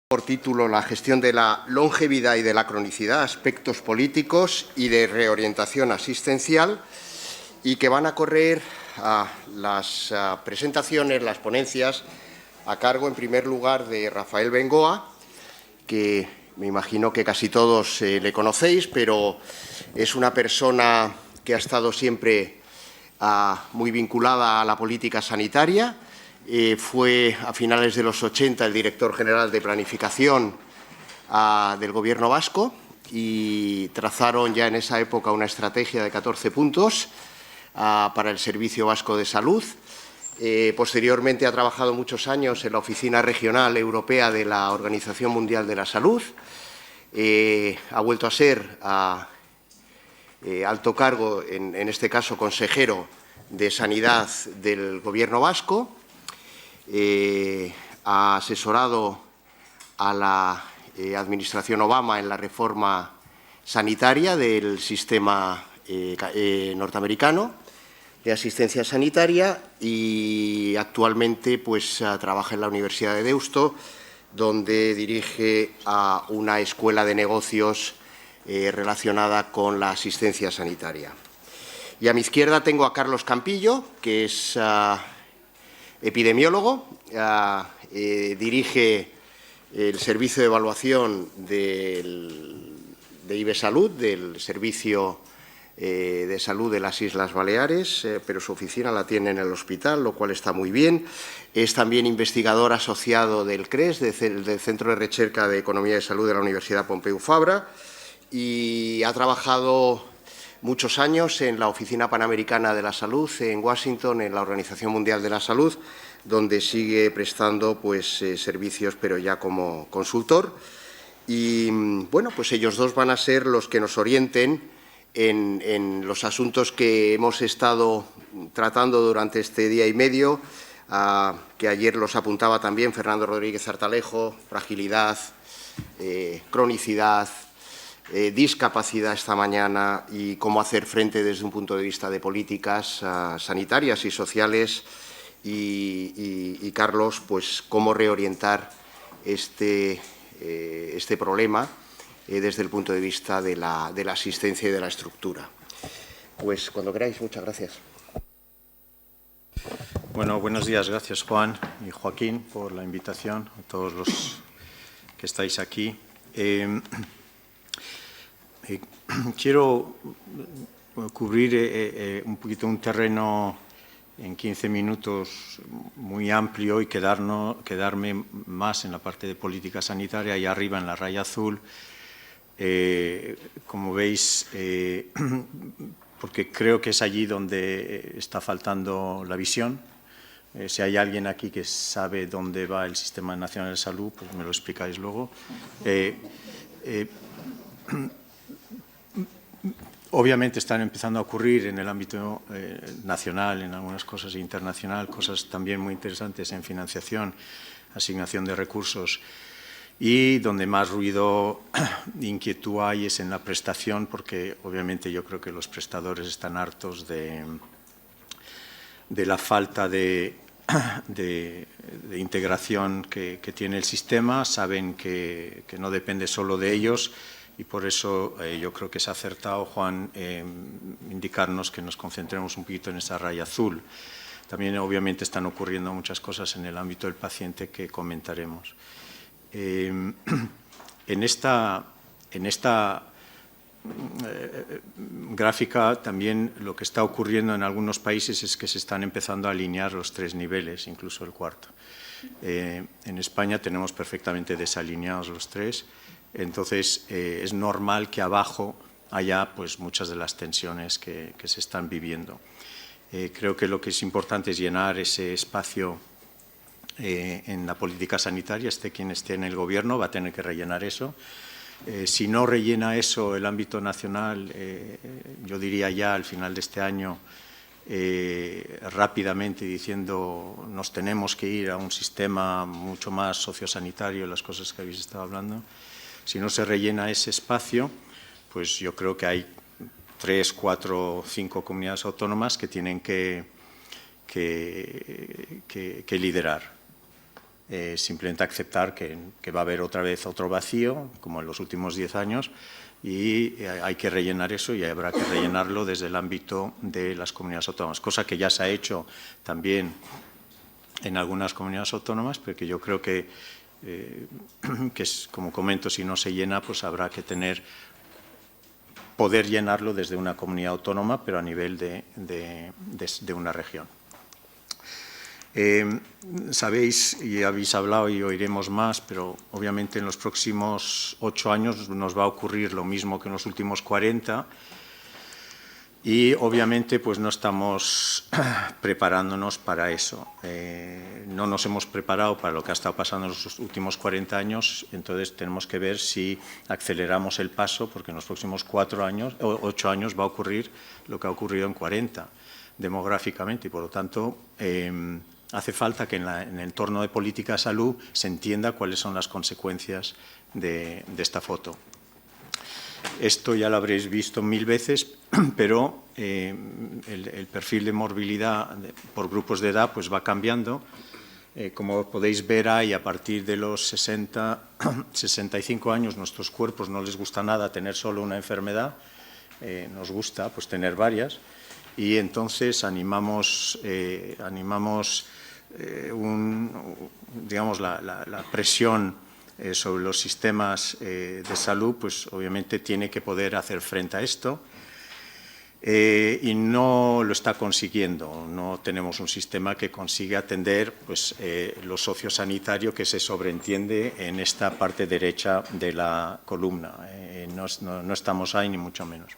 Por título la gestión de la longevidad y de la cronicidad, aspectos políticos y de reorientación asistencial, y que van a correr las presentaciones, las ponencias, a cargo, en primer lugar, de Rafael Bengoa, que me imagino que casi todos le conocéis, pero es una persona que ha estado siempre muy vinculada a la política sanitaria. Fue a finales de los 80 el director general de planificación del Gobierno vasco y trazaron ya en esa época una estrategia de 14 puntos para el Servicio Vasco de Salud. Posteriormente ha trabajado muchos años en la Oficina Regional Europea de la Organización Mundial de la Salud. Ha vuelto a ser alto cargo, en este caso consejero de Sanidad del Gobierno vasco. Ha asesorado a la Administración Obama en la reforma sanitaria del sistema norteamericano de asistencia sanitaria y actualmente trabaja en la Universidad de Deusto, donde dirige a una escuela de negocios relacionada con la asistencia sanitaria. Y a mi izquierda tengo a Carlos Campillo, que es epidemiólogo, dirige el servicio de evaluación de IbeSalud, del Servicio de Salud de las Islas Baleares, pero su oficina la tiene en el hospital, lo cual está muy bien. Es también investigador asociado del CRES, del Centro de Recerca de Economía de Salud de la Universidad Pompeu Fabra, y ha trabajado muchos años en la Oficina Panamericana de la Salud en Washington, en la Organización Mundial de la Salud, donde sigue prestando servicios, pero ya como consultor. Y bueno, pues ellos dos van a ser los que nos orienten en los asuntos que hemos estado tratando durante este día y medio, que ayer los apuntaba también Fernando Rodríguez Artalejo: fragilidad, cronicidad, discapacidad esta mañana, y cómo hacer frente desde un punto de vista de políticas sanitarias y sociales, y Carlos, cómo reorientar este problema desde el punto de vista de la asistencia y de la estructura. Pues cuando queráis, muchas gracias. Bueno, buenos días. Gracias, Juan y Joaquín, por la invitación, a todos los que estáis aquí. Quiero cubrir un poquito un terreno en 15 minutos muy amplio y quedarme más en la parte de política sanitaria y arriba en la raya azul, como veis, porque creo que es allí donde está faltando la visión. Si hay alguien aquí que sabe dónde va el Sistema Nacional de Salud, pues me lo explicáis luego. Obviamente están empezando a ocurrir en el ámbito nacional, en algunas cosas, e internacional, cosas también muy interesantes en financiación, asignación de recursos, y donde más ruido e inquietud hay es en la prestación, porque obviamente yo creo que los prestadores están hartos de la falta de integración que tiene el sistema. Saben que no depende solo de ellos, y por eso yo creo que es acertado, Juan, indicarnos que nos concentremos un poquito en esa raya azul. También obviamente están ocurriendo muchas cosas en el ámbito del paciente que comentaremos. En esta gráfica también lo que está ocurriendo en algunos países es que se están empezando a alinear los 3 niveles, incluso el 4. En España tenemos perfectamente desalineados los 3. Entonces, es normal que abajo haya muchas de las tensiones que se están viviendo. Creo que lo que es importante es llenar ese espacio en la política sanitaria. Quien esté en el Gobierno va a tener que rellenar eso. Si no rellena eso el ámbito nacional, yo diría ya al final de este año, rápidamente diciendo nos tenemos que ir a un sistema mucho más sociosanitario, las cosas que habéis estado hablando. Si no se rellena ese espacio, pues yo creo que hay 3, 4, 5 comunidades autónomas que tienen que liderar. simplemente aceptar que va a haber otra vez otro vacío, como en los últimos 10 años, y hay que rellenar eso y habrá que rellenarlo desde el ámbito de las comunidades autónomas, cosa que ya se ha hecho también en algunas comunidades autónomas, pero que yo creo que es, como comento, si no se llena, pues habrá que poder llenarlo desde una comunidad autónoma, pero a nivel de una región. Sabéis y habéis hablado y oiremos más, pero obviamente en los próximos 8 años nos va a ocurrir lo mismo que en los últimos 40 y obviamente pues no estamos preparándonos para eso. No nos hemos preparado para lo que ha estado pasando en los últimos 40 años, entonces tenemos que ver si aceleramos el paso, porque en los próximos 8 años va a ocurrir lo que ha ocurrido en 40 demográficamente y por lo tanto hace falta que en el entorno de política de salud se entienda cuáles son las consecuencias de esta foto. Esto ya lo habréis visto 1000 veces, pero el perfil de morbilidad por grupos de edad pues va cambiando. Como podéis ver, hay a partir de los 65 años, nuestros cuerpos no les gusta nada tener solo una enfermedad, nos gusta pues tener varias, y entonces animamos digamos, la presión sobre los sistemas de salud, pues obviamente tiene que poder hacer frente a esto y no lo está consiguiendo. No tenemos un sistema que consiga atender pues, lo sociosanitario que se sobreentiende en esta parte derecha de la columna. No estamos ahí ni mucho menos.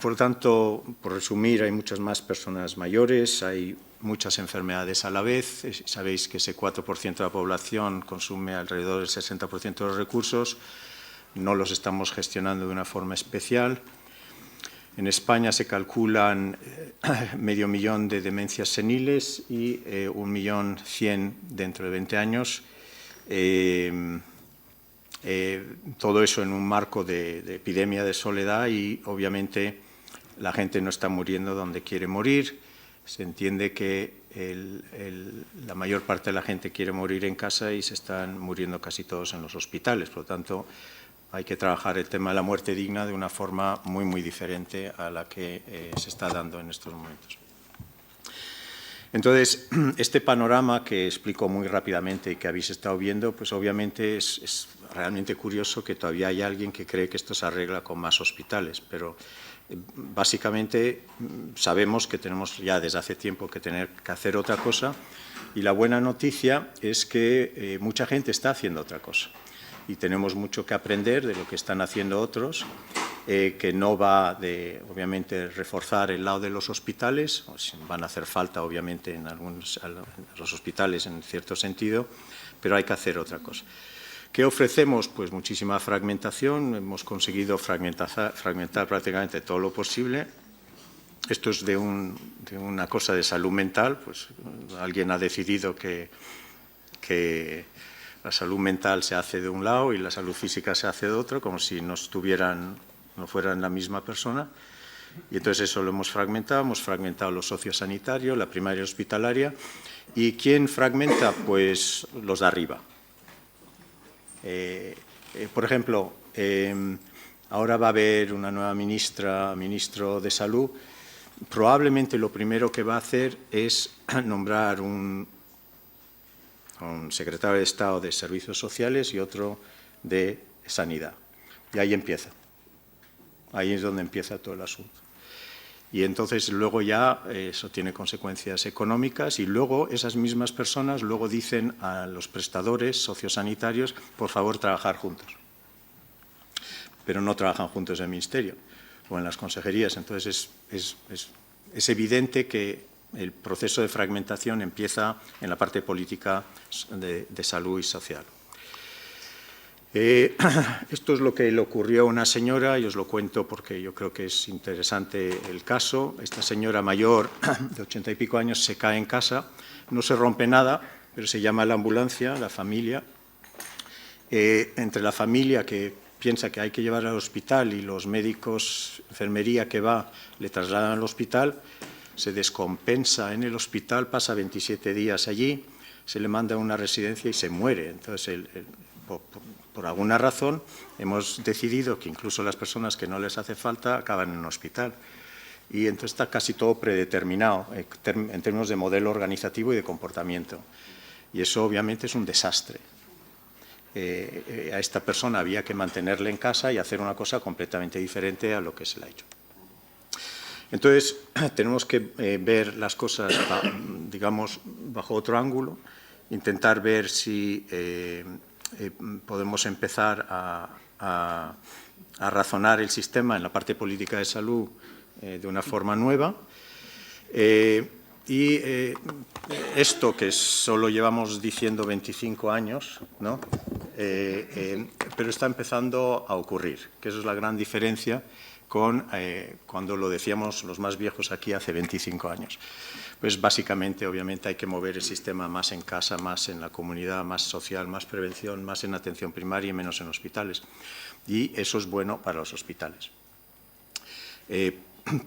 Por lo tanto, por resumir, hay muchas más personas mayores, hay muchas enfermedades a la vez. Sabéis que ese 4% de la población consume alrededor del 60% de los recursos. No los estamos gestionando de una forma especial. En España se calculan 500.000 de demencias seniles y 1.100.000 dentro de 20 años. Todo eso en un marco de epidemia de soledad y obviamente la gente no está muriendo donde quiere morir. Se entiende que la mayor parte de la gente quiere morir en casa y se están muriendo casi todos en los hospitales. Por lo tanto, hay que trabajar el tema de la muerte digna de una forma muy, muy diferente a la que se está dando en estos momentos. Entonces, este panorama que explico muy rápidamente y que habéis estado viendo, pues obviamente es realmente curioso que todavía hay alguien que cree que esto se arregla con más hospitales, pero básicamente sabemos que tenemos ya desde hace tiempo que tener que hacer otra cosa y la buena noticia es que mucha gente está haciendo otra cosa y tenemos mucho que aprender de lo que están haciendo otros, que no va de, obviamente, reforzar el lado de los hospitales, van a hacer falta, obviamente, en los hospitales en cierto sentido, pero hay que hacer otra cosa. ¿Qué ofrecemos? Pues muchísima fragmentación, hemos conseguido fragmentar prácticamente todo lo posible. Esto es de una cosa de salud mental, pues alguien ha decidido que la salud mental se hace de un lado y la salud física se hace de otro, como si no fueran la misma persona. Y entonces eso lo hemos fragmentado lo sociosanitario, la primaria hospitalaria. ¿Y quién fragmenta? Pues los de arriba. Por ejemplo, ahora va a haber una nueva ministro de Salud. Probablemente lo primero que va a hacer es nombrar un secretario de Estado de Servicios Sociales y otro de Sanidad. Y ahí empieza. Ahí es donde empieza todo el asunto. Y entonces luego ya eso tiene consecuencias económicas y luego esas mismas personas luego dicen a los prestadores sociosanitarios, por favor, trabajar juntos. Pero no trabajan juntos en el Ministerio o en las consejerías. Entonces es evidente que el proceso de fragmentación empieza en la parte política de salud y social. Esto es lo que le ocurrió a una señora, y os lo cuento porque yo creo que es interesante el caso. Esta señora mayor, de 80 y pico años, se cae en casa, no se rompe nada, pero se llama a la ambulancia, la familia. Entre la familia que piensa que hay que llevar al hospital y los médicos, enfermería que va, le trasladan al hospital, se descompensa en el hospital, pasa 27 días allí, se le manda a una residencia y se muere. Entonces, por alguna razón, hemos decidido que incluso las personas que no les hace falta acaban en un hospital. Y entonces está casi todo predeterminado en términos de modelo organizativo y de comportamiento. Y eso obviamente es un desastre. A esta persona había que mantenerle en casa y hacer una cosa completamente diferente a lo que se le ha hecho. Entonces, tenemos que ver las cosas, digamos, bajo otro ángulo, intentar ver si podemos empezar a razonar el sistema en la parte política de salud de una forma nueva. Esto que solo llevamos diciendo 25 años, ¿no? Pero está empezando a ocurrir, que eso es la gran diferencia con cuando lo decíamos los más viejos aquí hace 25 años. Pues básicamente, obviamente, hay que mover el sistema más en casa, más en la comunidad, más social, más prevención, más en atención primaria y menos en hospitales. Y eso es bueno para los hospitales.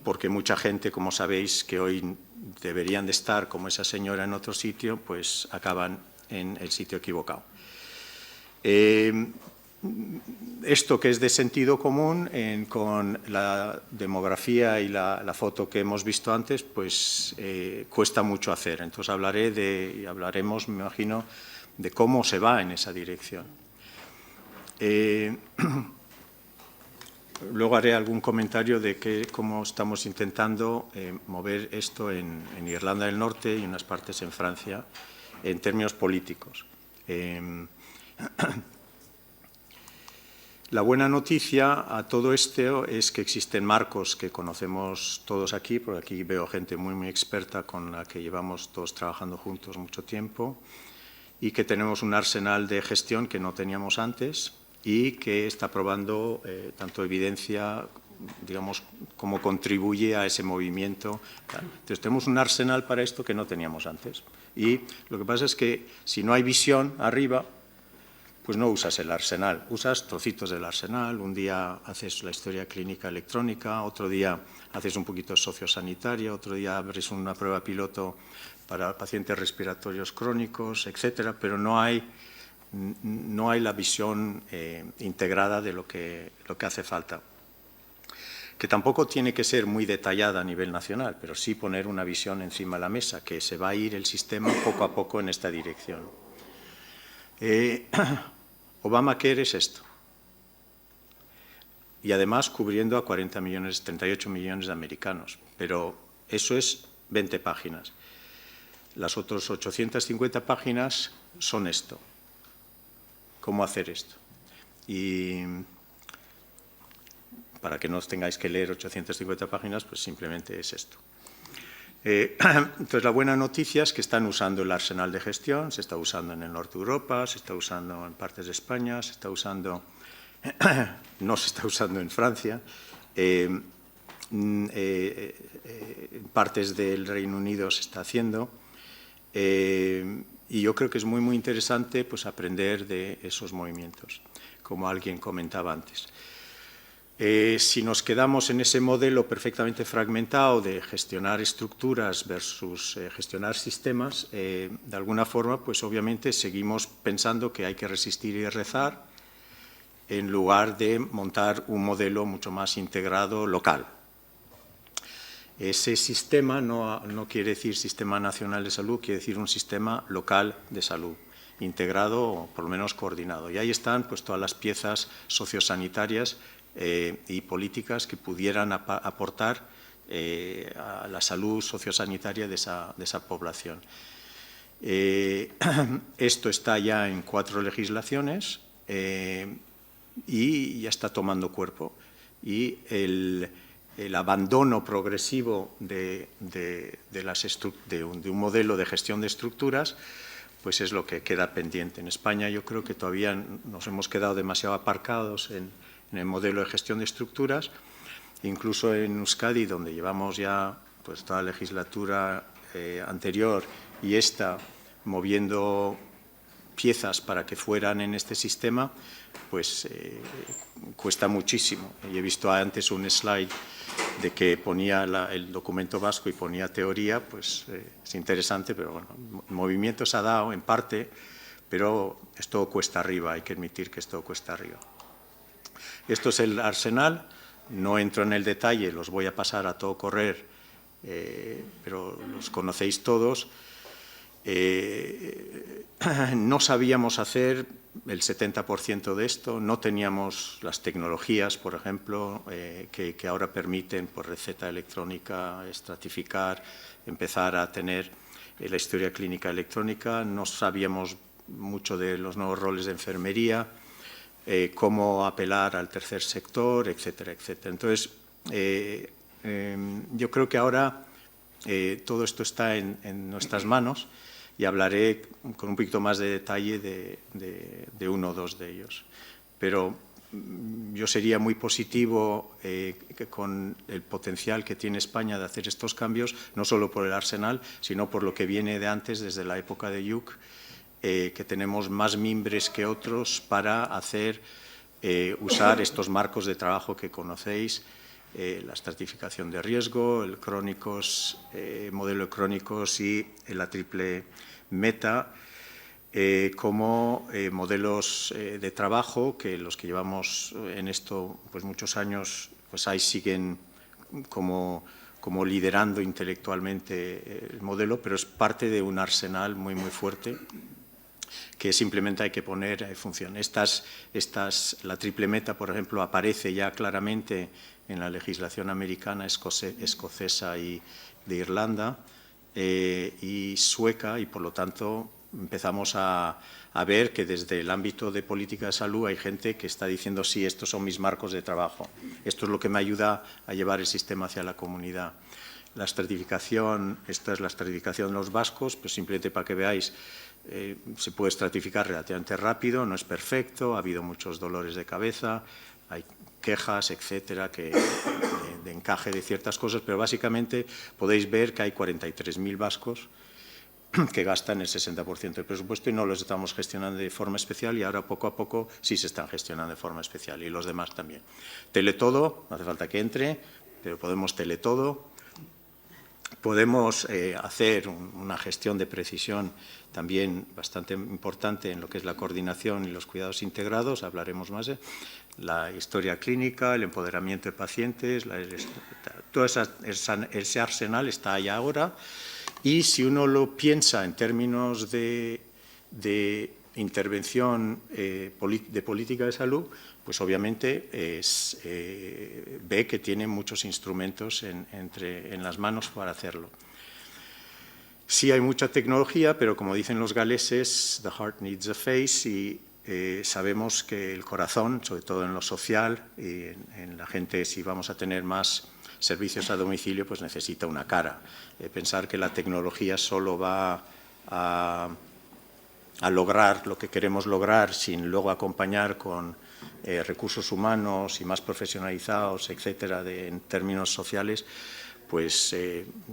Porque mucha gente, como sabéis, que hoy deberían de estar como esa señora en otro sitio, pues acaban en el sitio equivocado. Esto que es de sentido común con la demografía y la foto que hemos visto antes, pues cuesta mucho hacer. Entonces hablaremos, me imagino, de cómo se va en esa dirección. Luego haré algún comentario de cómo estamos intentando mover esto en Irlanda del Norte y en unas partes en Francia en términos políticos. La buena noticia a todo esto es que existen marcos que conocemos todos aquí, porque aquí veo gente muy, muy experta con la que llevamos todos trabajando juntos mucho tiempo, y que tenemos un arsenal de gestión que no teníamos antes y que está probando tanto evidencia, digamos, como contribuye a ese movimiento. Entonces, tenemos un arsenal para esto que no teníamos antes. Y lo que pasa es que si no hay visión arriba, pues no usas el arsenal, usas trocitos del arsenal. Un día haces la historia clínica electrónica, otro día haces un poquito sociosanitaria, otro día abres una prueba piloto para pacientes respiratorios crónicos, etcétera, pero no hay la visión integrada de lo que hace falta. Que tampoco tiene que ser muy detallada a nivel nacional, pero sí poner una visión encima de la mesa, que se va a ir el sistema poco a poco en esta dirección. Obamacare es esto. Y además cubriendo a 38 millones de americanos. Pero eso es 20 páginas. Las otras 850 páginas son esto. ¿Cómo hacer esto? Y para que no os tengáis que leer 850 páginas, pues simplemente es esto. Entonces, la buena noticia es que están usando el arsenal de gestión, se está usando en el norte de Europa, se está usando en partes de España, se está usando, no se está usando en Francia, en partes del Reino Unido se está haciendo, y yo creo que es muy, muy interesante pues, aprender de esos movimientos, como alguien comentaba antes. Si nos quedamos en ese modelo perfectamente fragmentado de gestionar estructuras versus gestionar sistemas, de alguna forma, pues obviamente seguimos pensando que hay que resistir y rezar en lugar de montar un modelo mucho más integrado local. Ese sistema no quiere decir Sistema Nacional de Salud, quiere decir un sistema local de salud, integrado o por lo menos coordinado. Y ahí están pues, todas las piezas sociosanitarias y políticas que pudieran aportar a la salud sociosanitaria de esa población. Esto está ya en 4 legislaciones y ya está tomando cuerpo. Y el abandono progresivo de un modelo de gestión de estructuras pues es lo que queda pendiente. En España yo creo que todavía nos hemos quedado demasiado aparcados en el modelo de gestión de estructuras, incluso en Euskadi, donde llevamos ya pues, toda la legislatura anterior y esta moviendo piezas para que fueran en este sistema, pues cuesta muchísimo. Y he visto antes un slide de que ponía el documento vasco y ponía teoría, pues es interesante, pero bueno, el movimiento se ha dado en parte, pero esto cuesta arriba, hay que admitir que esto cuesta arriba. Esto es el arsenal, no entro en el detalle, los voy a pasar a todo correr, pero los conocéis todos. No sabíamos hacer el 70% de esto, no teníamos las tecnologías, por ejemplo, que ahora permiten por receta electrónica estratificar, empezar a tener la historia clínica electrónica, no sabíamos mucho de los nuevos roles de enfermería, cómo apelar al tercer sector, etcétera, etcétera. Entonces, yo creo que ahora todo esto está en nuestras manos y hablaré con un poquito más de detalle de uno o dos de ellos. Pero yo sería muy positivo con el potencial que tiene España de hacer estos cambios, no solo por el arsenal, sino por lo que viene de antes, desde la época de Lluc, que tenemos más mimbres que otros para usar estos marcos de trabajo que conocéis, la estratificación de riesgo, el crónicos, modelo de crónicos y la triple meta como modelos de trabajo que los que llevamos en esto pues muchos años, pues ahí siguen como liderando intelectualmente el modelo, pero es parte de un arsenal muy, muy fuerte que simplemente hay que poner en función. La triple meta, por ejemplo, aparece ya claramente en la legislación americana, escocesa y de Irlanda y sueca, y por lo tanto empezamos a ver que desde el ámbito de política de salud hay gente que está diciendo sí, estos son mis marcos de trabajo, esto es lo que me ayuda a llevar el sistema hacia la comunidad. La estratificación, esta es la estratificación de los vascos, pues simplemente para que veáis, se puede estratificar relativamente rápido, no es perfecto, ha habido muchos dolores de cabeza, hay quejas, etcétera, de encaje de ciertas cosas, pero básicamente podéis ver que hay 43.000 vascos que gastan el 60% del presupuesto y no los estamos gestionando de forma especial y ahora poco a poco sí se están gestionando de forma especial y los demás también. Teletodo, no hace falta que entre, pero podemos teletodo. Podemos hacer una gestión de precisión también bastante importante en lo que es la coordinación y los cuidados integrados, hablaremos más de la historia clínica, el empoderamiento de pacientes, todo ese arsenal está allá ahora y si uno lo piensa en términos de intervención de política de salud, pues obviamente ve que tiene muchos instrumentos en las manos para hacerlo. Sí hay mucha tecnología, pero como dicen los galeses, the heart needs a face, y sabemos que el corazón, sobre todo en lo social, y en la gente, si vamos a tener más servicios a domicilio, pues necesita una cara. Pensar que la tecnología solo va a lograr lo que queremos lograr sin luego acompañar con recursos humanos y más profesionalizados, etcétera, en términos sociales, pues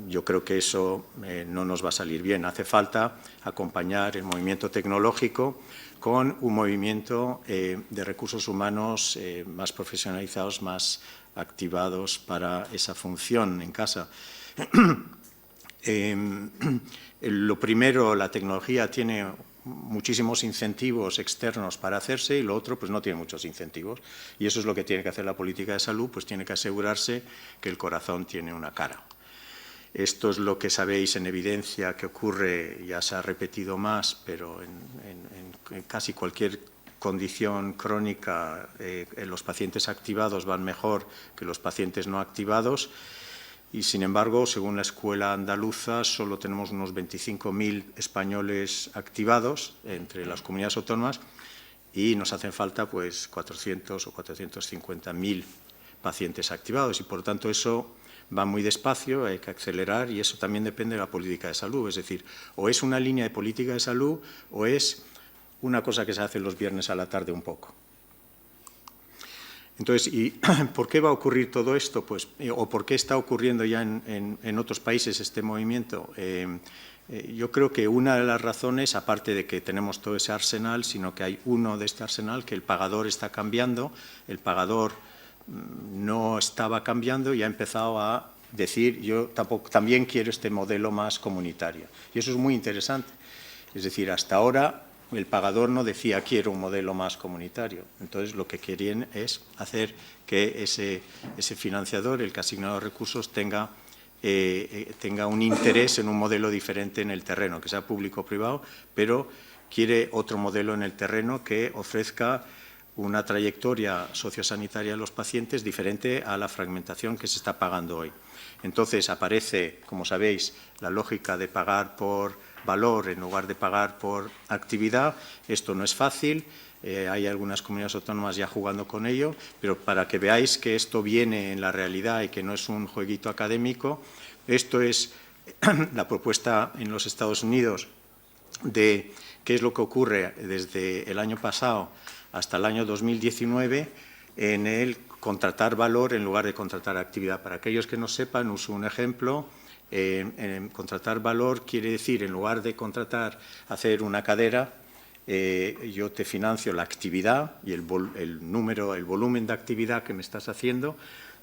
yo creo que eso no nos va a salir bien. Hace falta acompañar el movimiento tecnológico con un movimiento de recursos humanos más profesionalizados, más activados para esa función en casa. Lo primero, la tecnología tiene muchísimos incentivos externos para hacerse y lo otro pues no tiene muchos incentivos y eso es lo que tiene que hacer la política de salud, pues tiene que asegurarse que el corazón tiene una cara. Esto es lo que sabéis en evidencia que ocurre, ya se ha repetido más, pero en casi cualquier condición crónica los pacientes activados van mejor que los pacientes no activados. Y, sin embargo, según la Escuela Andaluza, solo tenemos unos 25.000 españoles activados entre las comunidades autónomas y nos hacen falta pues 400 o 450.000 pacientes activados. Y, por tanto, eso va muy despacio, hay que acelerar y eso también depende de la política de salud. Es decir, o es una línea de política de salud o es una cosa que se hace los viernes a la tarde un poco. Entonces, ¿y por qué va a ocurrir todo esto? Pues, ¿o por qué está ocurriendo ya en otros países este movimiento? Yo creo que una de las razones, aparte de que tenemos todo ese arsenal, sino que hay uno de este arsenal, que el pagador está cambiando. El pagador no estaba cambiando y ha empezado a decir yo también quiero este modelo más comunitario. Y eso es muy interesante. Es decir, hasta ahora el pagador no decía quiero un modelo más comunitario. Entonces lo que querían es hacer que ese financiador, el que ha asignado recursos, tenga un interés en un modelo diferente en el terreno, que sea público o privado, pero quiere otro modelo en el terreno que ofrezca una trayectoria sociosanitaria de los pacientes diferente a la fragmentación que se está pagando hoy. Entonces aparece, como sabéis, la lógica de pagar por valor en lugar de pagar por actividad. Esto no es fácil, hay algunas comunidades autónomas ya jugando con ello, pero para que veáis que esto viene en la realidad y que no es un jueguito académico, esto es la propuesta en los Estados Unidos de qué es lo que ocurre desde el año pasado hasta el año 2019 en el contratar valor en lugar de contratar actividad. Para aquellos que no sepan, uso un ejemplo. En contratar valor quiere decir, en lugar de hacer una cadera, yo te financio la actividad y el volumen de actividad que me estás haciendo,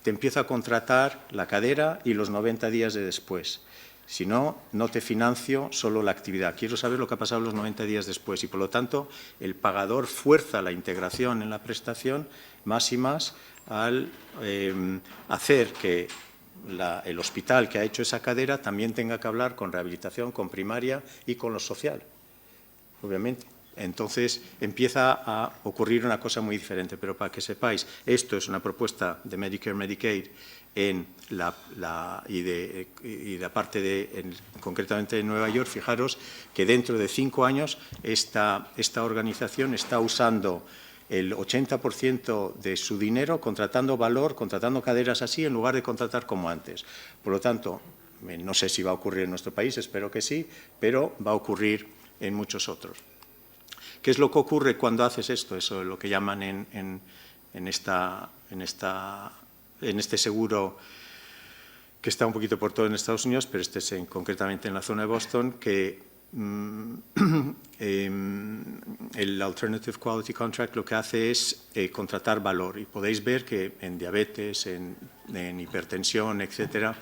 te empiezo a contratar la cadera y los 90 días de después. Si no, no te financio solo la actividad. Quiero saber lo que ha pasado los 90 días después y, por lo tanto, el pagador fuerza la integración en la prestación más y más al hacer que el hospital que ha hecho esa cadera también tenga que hablar con rehabilitación, con primaria y con lo social, obviamente. Entonces empieza a ocurrir una cosa muy diferente, pero para que sepáis, esto es una propuesta de Medicare, Medicaid y de parte concretamente de Nueva York. Fijaros que dentro de 5 años esta organización está usando el 80% de su dinero contratando valor, contratando caderas así, en lugar de contratar como antes. Por lo tanto, no sé si va a ocurrir en nuestro país, espero que sí, pero va a ocurrir en muchos otros. ¿Qué es lo que ocurre cuando haces esto? Eso es lo que llaman en este seguro que está un poquito por todo en Estados Unidos, pero este es concretamente en la zona de Boston, que el Alternative Quality Contract lo que hace es contratar valor. Y podéis ver que en diabetes, en hipertensión, etcétera,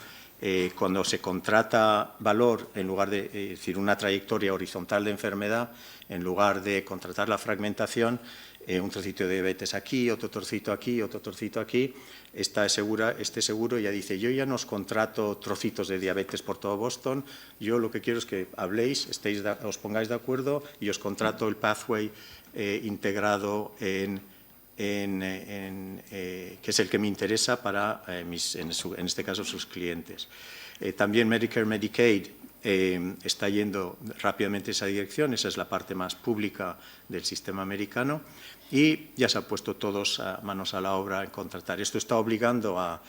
cuando se contrata valor en lugar de decir una trayectoria horizontal de enfermedad, en lugar de contratar la fragmentación, un trocito de diabetes aquí, otro trocito aquí, otro trocito aquí, este seguro ya dice, yo ya no os contrato trocitos de diabetes por todo Boston, yo lo que quiero es que habléis, os pongáis de acuerdo y os contrato el pathway integrado que es el que me interesa para, en este caso, sus clientes. También Medicare, Medicaid está yendo rápidamente en esa dirección, esa es la parte más pública del sistema americano y ya se han puesto todos manos a la obra en contratar. Esto está obligando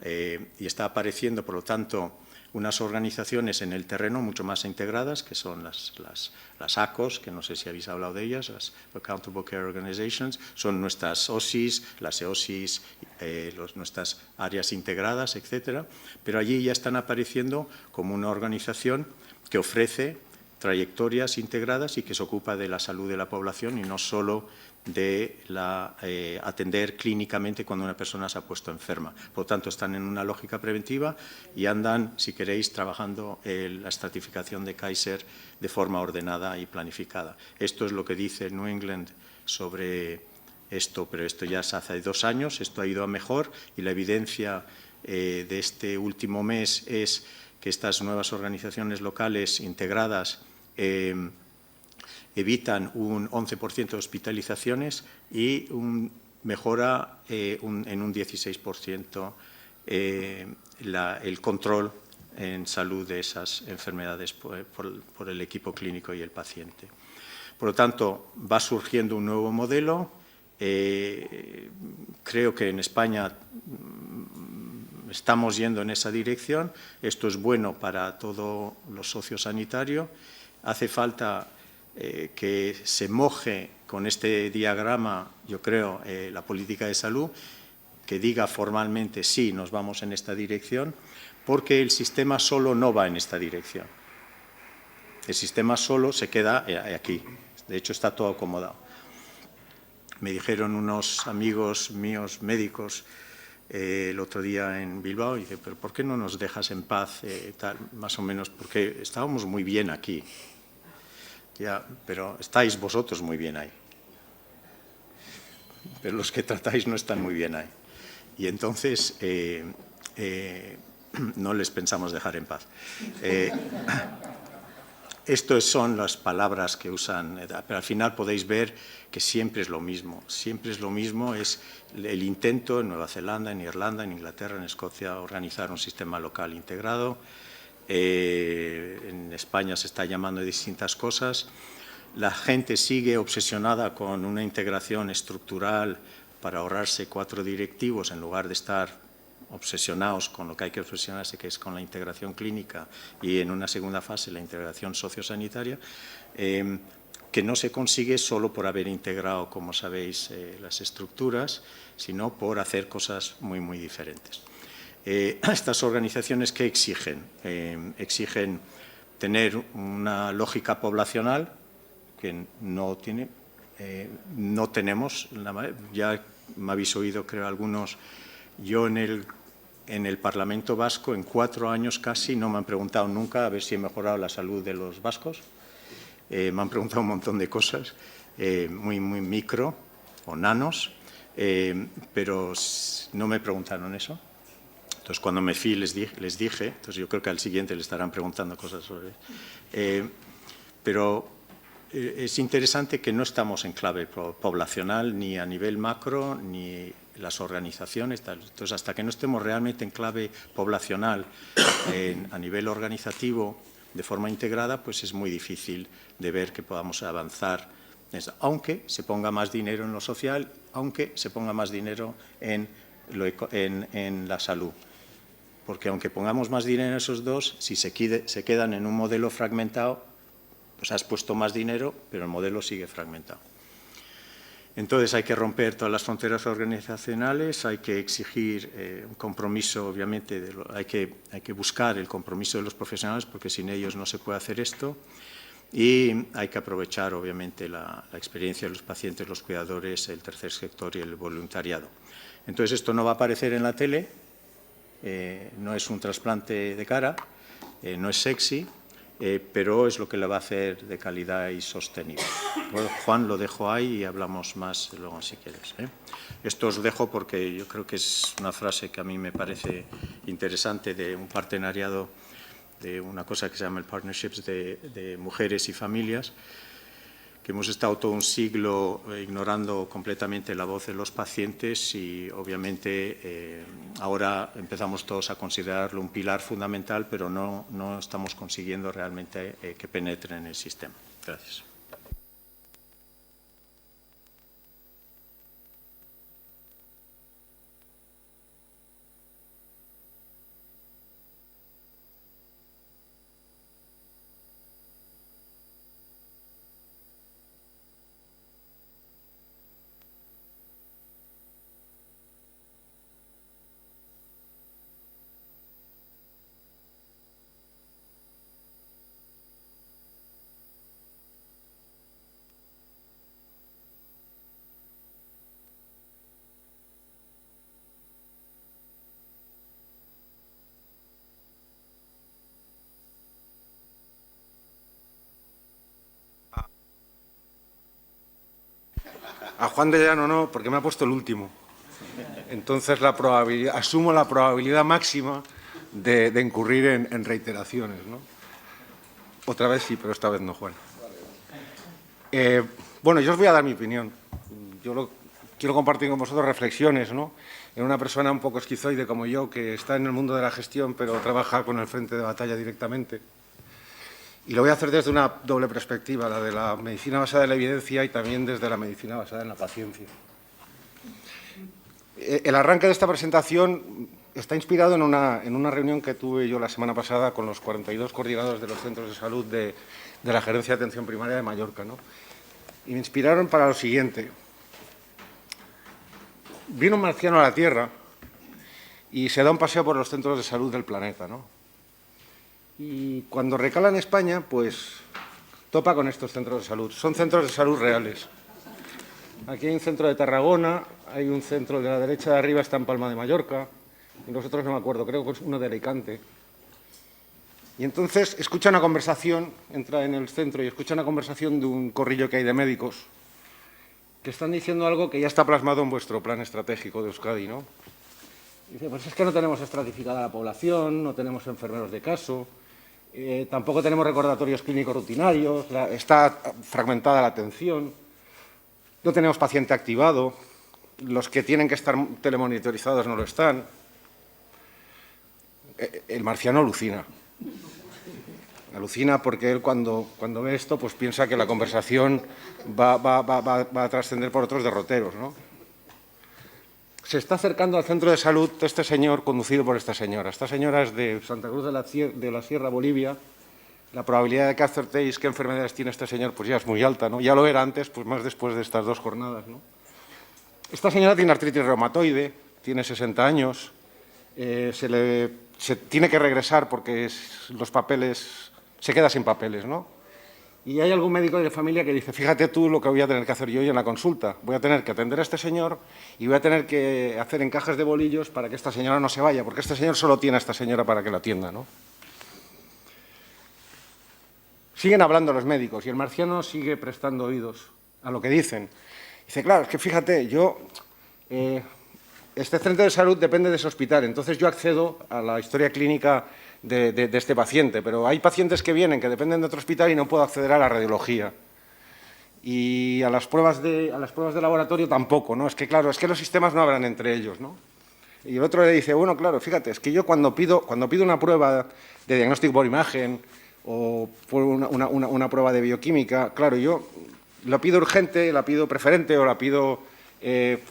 y está apareciendo, por lo tanto, unas organizaciones en el terreno mucho más integradas, que son las ACOs, que no sé si habéis hablado de ellas, las Accountable Care Organizations, son nuestras OSIs, las EOSIs, nuestras áreas integradas, etcétera, pero allí ya están apareciendo como una organización que ofrece trayectorias integradas y que se ocupa de la salud de la población y no solo de atender clínicamente cuando una persona se ha puesto enferma. Por lo tanto, están en una lógica preventiva y andan, si queréis, trabajando la estratificación de Kaiser de forma ordenada y planificada. Esto es lo que dice New England sobre esto, pero esto ya se hace 2 años, esto ha ido a mejor y la evidencia de este último mes es que estas nuevas organizaciones locales integradas evitan un 11% de hospitalizaciones y mejora en un 16% el control en salud de esas enfermedades por el equipo clínico y el paciente. Por lo tanto, va surgiendo un nuevo modelo. Creo que en España estamos yendo en esa dirección. Esto es bueno para todo lo sociosanitario. Hace falta que se moje con este diagrama, yo creo, la política de salud, que diga formalmente sí, nos vamos en esta dirección, porque el sistema solo no va en esta dirección. El sistema solo se queda aquí. De hecho, está todo acomodado. Me dijeron unos amigos míos médicos el otro día en Bilbao y dice, pero ¿por qué no nos dejas en paz? Tal, más o menos, porque estábamos muy bien aquí. Ya, pero estáis vosotros muy bien ahí. Pero los que tratáis no están muy bien ahí. Y entonces no les pensamos dejar en paz. Estas son las palabras que usan, pero al final podéis ver que siempre es lo mismo. Siempre es lo mismo, es el intento en Nueva Zelanda, en Irlanda, en Inglaterra, en Escocia, organizar un sistema local integrado. En España se está llamando de distintas cosas. La gente sigue obsesionada con una integración estructural para ahorrarse 4 directivos en lugar de estar obsesionados con lo que hay que obsesionarse, que es con la integración clínica y en una segunda fase la integración sociosanitaria, que no se consigue solo por haber integrado, como sabéis, las estructuras, sino por hacer cosas muy, muy diferentes. Estas organizaciones, ¿qué exigen? Exigen tener una lógica poblacional que no tenemos. Ya me habéis oído, creo, algunos. Yo en el Parlamento Vasco, en 4 años casi, no me han preguntado nunca a ver si he mejorado la salud de los vascos. Me han preguntado un montón de cosas, muy, muy micro o nanos, pero no me preguntaron eso. Entonces, cuando me fui les dije, entonces yo creo que al siguiente le estarán preguntando cosas sobre pero es interesante que no estamos en clave poblacional ni a nivel macro ni las organizaciones. Entonces, hasta que no estemos realmente en clave poblacional a nivel organizativo de forma integrada, pues es muy difícil de ver que podamos avanzar, aunque se ponga más dinero en lo social, aunque se ponga más dinero en la salud. Porque aunque pongamos más dinero en esos dos, si se quedan en un modelo fragmentado, pues has puesto más dinero, pero el modelo sigue fragmentado. Entonces hay que romper todas las fronteras organizacionales, hay que exigir un compromiso, obviamente, hay que buscar el compromiso de los profesionales, porque sin ellos no se puede hacer esto, y hay que aprovechar, obviamente, la experiencia de los pacientes, los cuidadores, el tercer sector y el voluntariado. Entonces esto no va a aparecer en la tele, no es un trasplante de cara, no es sexy, pero es lo que le va a hacer de calidad y sostenible. Bueno, Juan, lo dejo ahí y hablamos más luego si quieres. Esto os dejo porque yo creo que es una frase que a mí me parece interesante de un partenariado de una cosa que se llama el Partnerships de mujeres y familias, que hemos estado todo un siglo ignorando completamente la voz de los pacientes y obviamente ahora empezamos todos a considerarlo un pilar fundamental, pero no estamos consiguiendo realmente que penetre en el sistema. Gracias. A Juan de Llano no, porque me ha puesto el último. Entonces asumo la probabilidad máxima de incurrir en reiteraciones, ¿no? Otra vez sí, pero esta vez no, Juan. Bueno, yo os voy a dar mi opinión. Quiero compartir con vosotros reflexiones, ¿no? En una persona un poco esquizoide como yo, que está en el mundo de la gestión, pero trabaja con el frente de batalla directamente. Y lo voy a hacer desde una doble perspectiva, la de la medicina basada en la evidencia y también desde la medicina basada en la paciencia. El arranque de esta presentación está inspirado en una reunión que tuve yo la semana pasada con los 42 coordinadores de los centros de salud de la Gerencia de Atención Primaria de Mallorca, ¿no? Y me inspiraron para lo siguiente. Viene un marciano a la Tierra y se da un paseo por los centros de salud del planeta, ¿no? Y cuando recala en España, pues topa con estos centros de salud. Son centros de salud reales. Aquí hay un centro de Tarragona, hay un centro de la derecha de arriba, está en Palma de Mallorca, y los otros no me acuerdo, creo que es uno de Alicante. Y entonces escucha una conversación, entra en el centro y escucha una conversación de un corrillo que hay de médicos que están diciendo algo que ya está plasmado en vuestro plan estratégico de Euskadi, ¿no? Dice, pues es que no tenemos estratificada la población, no tenemos enfermeros de caso, tampoco tenemos recordatorios clínicos rutinarios, está fragmentada la atención, no tenemos paciente activado, los que tienen que estar telemonitorizados no lo están. El marciano alucina. Alucina porque él cuando ve esto pues piensa que la conversación va a trascender por otros derroteros, ¿no? Se está acercando al centro de salud este señor conducido por esta señora. Esta señora es de Santa Cruz de la Sierra, Bolivia. La probabilidad de que acertéis qué enfermedades tiene este señor pues ya es muy alta, ¿no? Ya lo era antes, pues más después de estas 2 jornadas, ¿no? Esta señora tiene artritis reumatoide, tiene 60 años, se tiene que regresar porque los papeles, se queda sin papeles, ¿no? Y hay algún médico de familia que dice, fíjate tú lo que voy a tener que hacer yo hoy en la consulta. Voy a tener que atender a este señor y voy a tener que hacer encajes de bolillos para que esta señora no se vaya, porque este señor solo tiene a esta señora para que la atienda, ¿no? Siguen hablando los médicos y el marciano sigue prestando oídos a lo que dicen. Dice, claro, es que fíjate, este centro de salud depende de ese hospital, entonces yo accedo a la historia clínica de este paciente, pero hay pacientes que vienen, que dependen de otro hospital y no puedo acceder a la radiología. Y a las pruebas de laboratorio tampoco, ¿no? Es que, claro, es que los sistemas no hablan entre ellos, ¿no? Y el otro le dice, bueno, claro, fíjate, es que yo cuando pido una prueba de diagnóstico por imagen o por una prueba de bioquímica, claro, yo la pido urgente, la pido preferente o la pido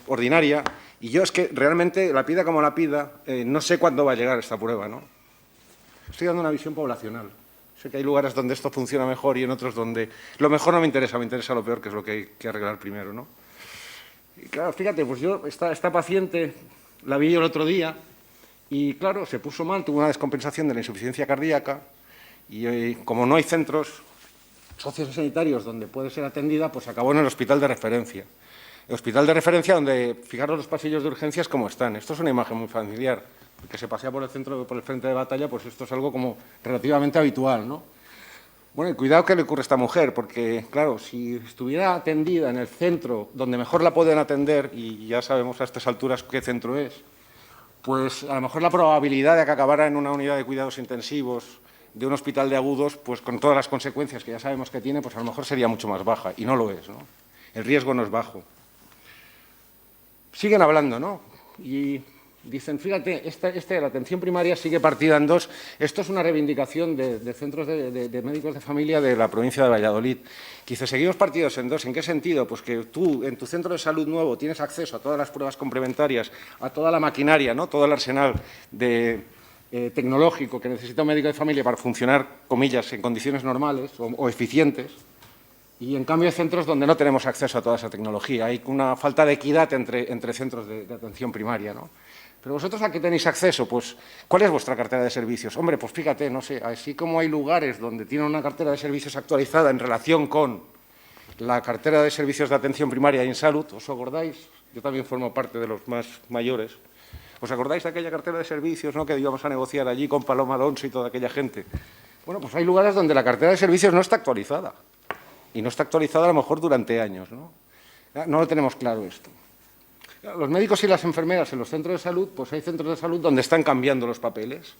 ordinaria, y yo es que realmente, la pida como la pida, no sé cuándo va a llegar esta prueba, ¿no? Estoy dando una visión poblacional. Sé que hay lugares donde esto funciona mejor y en otros donde lo mejor no me interesa lo peor, que es lo que hay que arreglar primero, ¿no? Y claro, fíjate, pues yo, esta paciente la vi yo el otro día y, claro, se puso mal, tuvo una descompensación de la insuficiencia cardíaca y como no hay centros sociosanitarios donde puede ser atendida, pues acabó en el hospital de referencia. El hospital de referencia donde, fijaros los pasillos de urgencias cómo están. Esto es una imagen muy familiar. El que se pasea por el frente de batalla, pues esto es algo como relativamente habitual, ¿no? Bueno, y cuidado que le ocurre a esta mujer, porque, claro, si estuviera atendida en el centro donde mejor la pueden atender, y ya sabemos a estas alturas qué centro es, pues a lo mejor la probabilidad de que acabara en una unidad de cuidados intensivos de un hospital de agudos, pues con todas las consecuencias que ya sabemos que tiene, pues a lo mejor sería mucho más baja, y no lo es, ¿no? El riesgo no es bajo. Siguen hablando, ¿no? Y dicen, fíjate, la atención primaria sigue partida en 2. Esto es una reivindicación de centros de médicos de familia de la provincia de Valladolid. Que dice, seguimos partidos en 2. ¿En qué sentido? Pues que tú, en tu centro de salud nuevo, tienes acceso a todas las pruebas complementarias, a toda la maquinaria, ¿no? Todo el arsenal tecnológico que necesita un médico de familia para funcionar, comillas, en condiciones normales o eficientes. Y, en cambio, hay centros donde no tenemos acceso a toda esa tecnología. Hay una falta de equidad entre centros de atención primaria, ¿no? Pero vosotros, ¿a qué tenéis acceso? Pues, ¿cuál es vuestra cartera de servicios? Hombre, pues fíjate, no sé, así como hay lugares donde tienen una cartera de servicios actualizada en relación con la cartera de servicios de atención primaria y en salud, ¿os acordáis? Yo también formo parte de los más mayores. ¿Os acordáis de aquella cartera de servicios, ¿no?, que íbamos a negociar allí con Paloma Alonso y toda aquella gente? Bueno, pues hay lugares donde la cartera de servicios no está actualizada. Y no está actualizada a lo mejor durante años, ¿no? No lo tenemos claro esto. Los médicos y las enfermeras en los centros de salud, pues hay centros de salud donde están cambiando los papeles.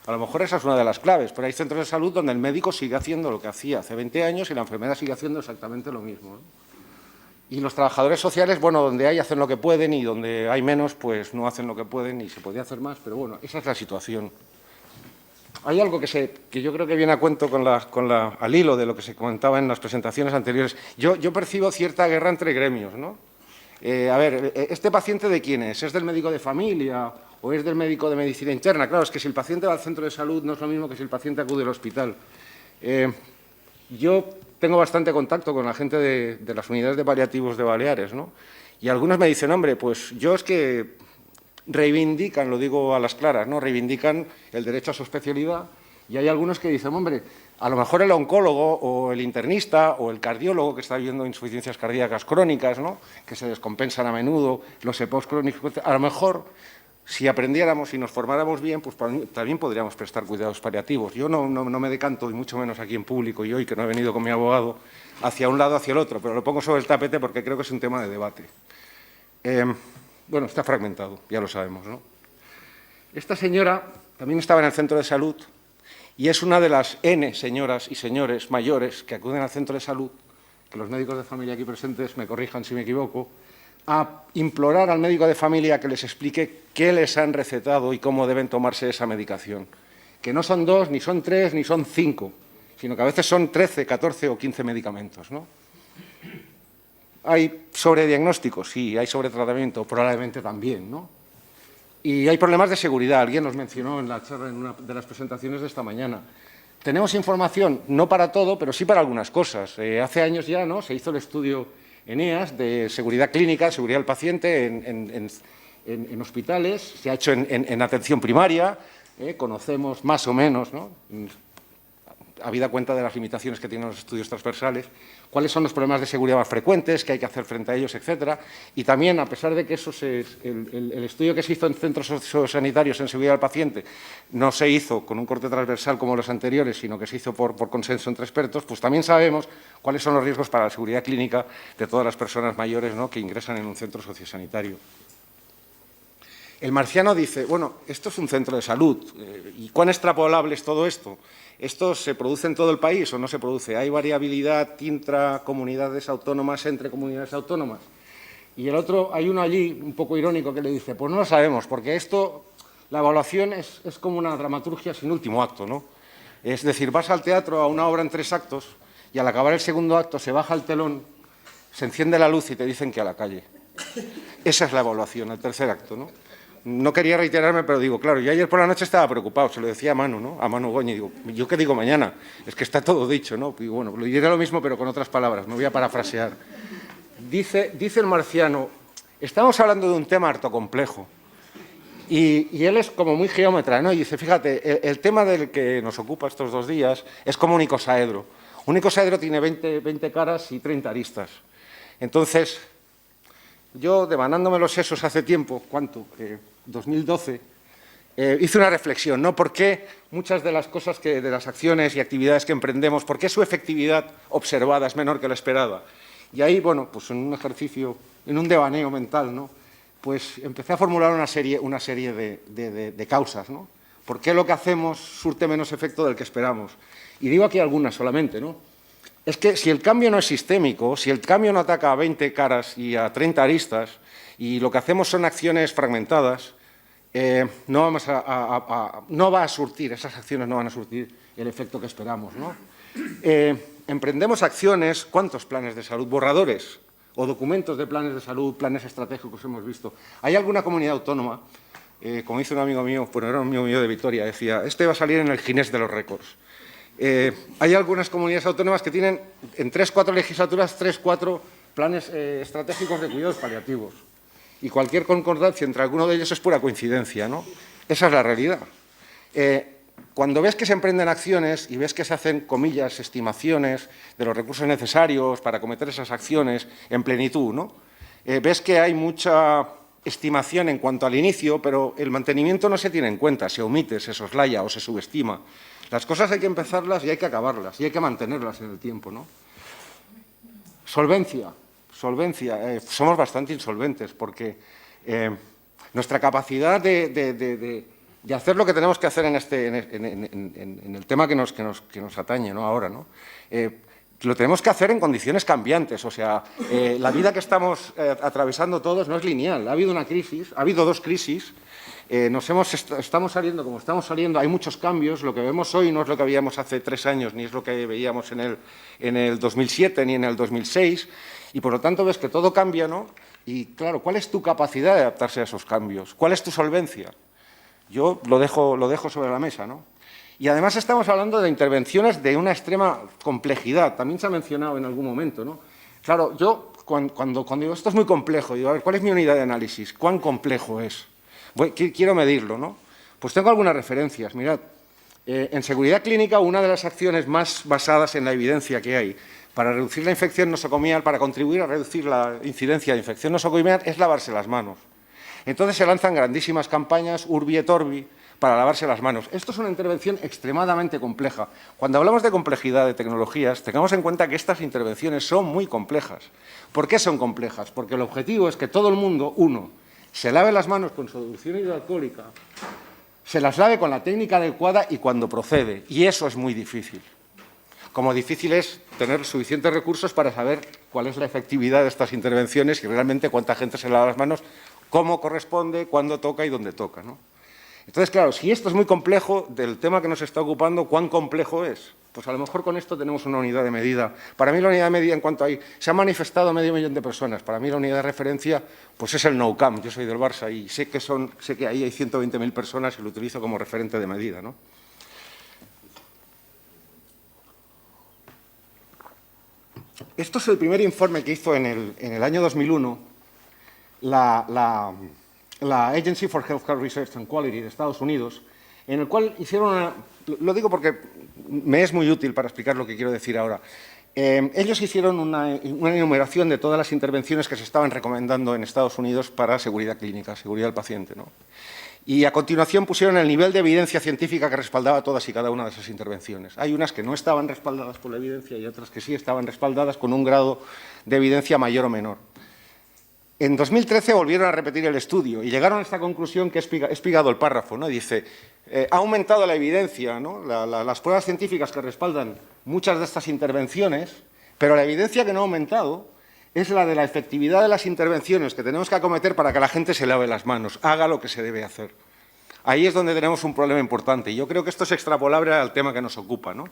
A lo mejor esa es una de las claves, pero hay centros de salud donde el médico sigue haciendo lo que hacía hace 20 años y la enfermera sigue haciendo exactamente lo mismo, ¿no? Y los trabajadores sociales, bueno, donde hay hacen lo que pueden y donde hay menos, pues no hacen lo que pueden y se podría hacer más, pero bueno, esa es la situación. Hay algo que yo creo que viene a cuento al hilo de lo que se comentaba en las presentaciones anteriores. Yo percibo cierta guerra entre gremios, ¿no? A ver, ¿este paciente de quién es? ¿Es del médico de familia o es del médico de medicina interna? Claro, es que si el paciente va al centro de salud no es lo mismo que si el paciente acude al hospital. Yo tengo bastante contacto con la gente de las unidades de paliativos de Baleares, ¿no? Y algunos me dicen, hombre, pues yo es que reivindican, lo digo a las claras, ¿no?, reivindican el derecho a su especialidad, y hay algunos que dicen, hombre, A lo mejor el oncólogo o el internista o el cardiólogo que está viendo insuficiencias cardíacas crónicas, ¿no?, que se descompensan a menudo, los EPOs crónicos, a lo mejor, si aprendiéramos y nos formáramos bien, pues también podríamos prestar cuidados paliativos. Yo no me decanto, y mucho menos aquí en público, y hoy que no he venido con mi abogado, hacia un lado o hacia el otro, pero lo pongo sobre el tapete porque creo que es un tema de debate. Bueno, está fragmentado, ya lo sabemos, ¿no? Esta señora también estaba en el centro de salud y es una de las N señoras y señores mayores que acuden al centro de salud, que los médicos de familia aquí presentes me corrijan si me equivoco, a implorar al médico de familia que les explique qué les han recetado y cómo deben tomarse esa medicación. Que no son 2, ni son 3, ni son 5, sino que a veces son 13, 14 o 15 medicamentos, ¿no? ¿Hay sobrediagnóstico? Sí. ¿Hay sobretratamiento? Probablemente también, ¿no? Y hay problemas de seguridad. Alguien nos mencionó en la charla, en una de las presentaciones de esta mañana. Tenemos información, no para todo, pero sí para algunas cosas. Hace años ya, ¿no?, se hizo el estudio ENEAS de seguridad clínica, seguridad del paciente en hospitales, se ha hecho en atención primaria, conocemos más o menos, ¿no?, habida cuenta de las limitaciones que tienen los estudios transversales, cuáles son los problemas de seguridad más frecuentes, qué hay que hacer frente a ellos, etcétera. Y también, a pesar de que el estudio que se hizo en centros sociosanitarios en seguridad del paciente no se hizo con un corte transversal como los anteriores, sino que se hizo por consenso entre expertos, pues también sabemos cuáles son los riesgos para la seguridad clínica de todas las personas mayores, ¿no?, que ingresan en un centro sociosanitario. El marciano dice, bueno, esto es un centro de salud, ¿y cuán extrapolable es todo esto? ¿Esto se produce en todo el país o no se produce? ¿Hay variabilidad intracomunidades autónomas, entre comunidades autónomas? Y el otro, hay uno allí, un poco irónico, que le dice, pues no lo sabemos, porque esto, la evaluación es como una dramaturgia sin último acto, ¿no? Es decir, vas al teatro a una obra en 3 actos y al acabar el segundo acto se baja el telón, se enciende la luz y te dicen que a la calle. Esa es la evaluación, el tercer acto, ¿no? No quería reiterarme, pero digo, claro, yo ayer por la noche estaba preocupado, se lo decía a Manu, ¿no?, a Manu Goñi, digo, ¿yo qué digo mañana? Es que está todo dicho, ¿no? Y bueno, lo diré lo mismo, pero con otras palabras, me voy a parafrasear. Dice el marciano, estamos hablando de un tema harto complejo, y él es como muy geómetra, ¿no? Y dice, fíjate, el tema del que nos ocupa estos 2 días es como un icosaedro. Un icosaedro tiene 20 caras y 30 aristas. Entonces, yo, devanándome los sesos hace tiempo, ¿cuánto? 2012, hice una reflexión, ¿no? ¿Por qué muchas de las cosas, de las acciones y actividades que emprendemos, por qué su efectividad observada es menor que la esperada? Y ahí, bueno, pues en un ejercicio, en un devaneo mental, ¿no?, pues empecé a formular una serie de causas, ¿no? ¿Por qué lo que hacemos surte menos efecto del que esperamos? Y digo aquí algunas solamente, ¿no? Es que si el cambio no es sistémico, si el cambio no ataca a 20 caras y a 30 aristas, y lo que hacemos son acciones fragmentadas, no va a surtir, esas acciones no van a surtir el efecto que esperamos, ¿no? Emprendemos acciones, ¿cuántos planes de salud? Borradores o documentos de planes de salud, planes estratégicos hemos visto. ¿Hay alguna comunidad autónoma, como dice un amigo mío, bueno, era un amigo mío de Vitoria, decía, este va a salir en el Guinness de los récords? Hay algunas comunidades autónomas que tienen en 3-4 legislaturas 3-4 planes estratégicos de cuidados paliativos. Y cualquier concordancia entre alguno de ellos es pura coincidencia, ¿no? Esa es la realidad. Cuando ves que se emprenden acciones y ves que se hacen, comillas, estimaciones de los recursos necesarios para acometer esas acciones en plenitud, ¿no? Ves que hay mucha estimación en cuanto al inicio, pero el mantenimiento no se tiene en cuenta, se omite, se soslaya o se subestima. Las cosas hay que empezarlas y hay que acabarlas, y hay que mantenerlas en el tiempo, ¿no? Solvencia. Somos bastante insolventes porque nuestra capacidad de hacer lo que tenemos que hacer en el tema que nos atañe, ¿no?, ahora, ¿no? Lo tenemos que hacer en condiciones cambiantes, o sea, la vida que estamos atravesando todos no es lineal. Ha habido una crisis, ha habido 2 crisis. Estamos saliendo como estamos saliendo, hay muchos cambios, lo que vemos hoy no es lo que veíamos hace 3 años, ni es lo que veíamos en el 2007 ni en el 2006, y por lo tanto ves que todo cambia, ¿no? Y claro, ¿cuál es tu capacidad de adaptarse a esos cambios? ¿Cuál es tu solvencia? Yo lo dejo sobre la mesa, ¿no? Y además estamos hablando de intervenciones de una extrema complejidad, también se ha mencionado en algún momento, ¿no? Claro, yo cuando digo esto es muy complejo, digo, a ver, ¿cuál es mi unidad de análisis? ¿Cuán complejo es? Quiero medirlo, ¿no? Pues tengo algunas referencias. Mirad, En seguridad clínica, una de las acciones más basadas en la evidencia que hay para reducir la infección nosocomial, para contribuir a reducir la incidencia de infección nosocomial, es lavarse las manos. Entonces se lanzan grandísimas campañas, urbi et orbi, para lavarse las manos. Esto es una intervención extremadamente compleja. Cuando hablamos de complejidad de tecnologías, tengamos en cuenta que estas intervenciones son muy complejas. ¿Por qué son complejas? Porque el objetivo es que todo el mundo, uno, se lave las manos con solución hidroalcohólica, se las lave con la técnica adecuada y cuando procede. Y eso es muy difícil. Como difícil es tener suficientes recursos para saber cuál es la efectividad de estas intervenciones y realmente cuánta gente se lava las manos, cómo corresponde, cuándo toca y dónde toca, ¿no? Entonces, claro, si esto es muy complejo, del tema que nos está ocupando, ¿cuán complejo es? Pues a lo mejor con esto tenemos una unidad de medida. Para mí la unidad de medida en cuanto hay, se han manifestado 500.000 de personas. Para mí la unidad de referencia pues es el Nou Camp. Yo soy del Barça y sé que ahí hay 120.000 personas y lo utilizo como referente de medida, ¿no? Esto es el primer informe que hizo en el año 2001 la Agency for Healthcare Research and Quality de Estados Unidos, en el cual hicieron lo digo porque me es muy útil para explicar lo que quiero decir ahora. Ellos hicieron una enumeración de todas las intervenciones que se estaban recomendando en Estados Unidos para seguridad clínica, seguridad del paciente, ¿no? Y a continuación pusieron el nivel de evidencia científica que respaldaba todas y cada una de esas intervenciones. Hay unas que no estaban respaldadas por la evidencia y otras que sí estaban respaldadas con un grado de evidencia mayor o menor. En 2013 volvieron a repetir el estudio y llegaron a esta conclusión que he explicado el párrafo, ¿no? Dice, ha aumentado la evidencia, ¿no? Las pruebas científicas que respaldan muchas de estas intervenciones, pero la evidencia que no ha aumentado es la de la efectividad de las intervenciones que tenemos que acometer para que la gente se lave las manos, haga lo que se debe hacer. Ahí es donde tenemos un problema importante y yo creo que esto es extrapolable al tema que nos ocupa, ¿no?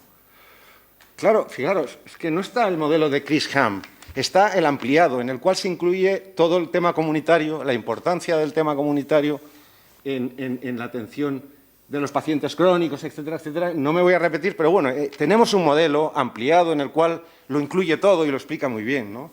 Claro, fijaros, es que no está el modelo de Chris Ham. Está el ampliado, en el cual se incluye todo el tema comunitario, la importancia del tema comunitario en la atención de los pacientes crónicos, etcétera, etcétera. No me voy a repetir, pero bueno, tenemos un modelo ampliado en el cual lo incluye todo y lo explica muy bien, ¿no?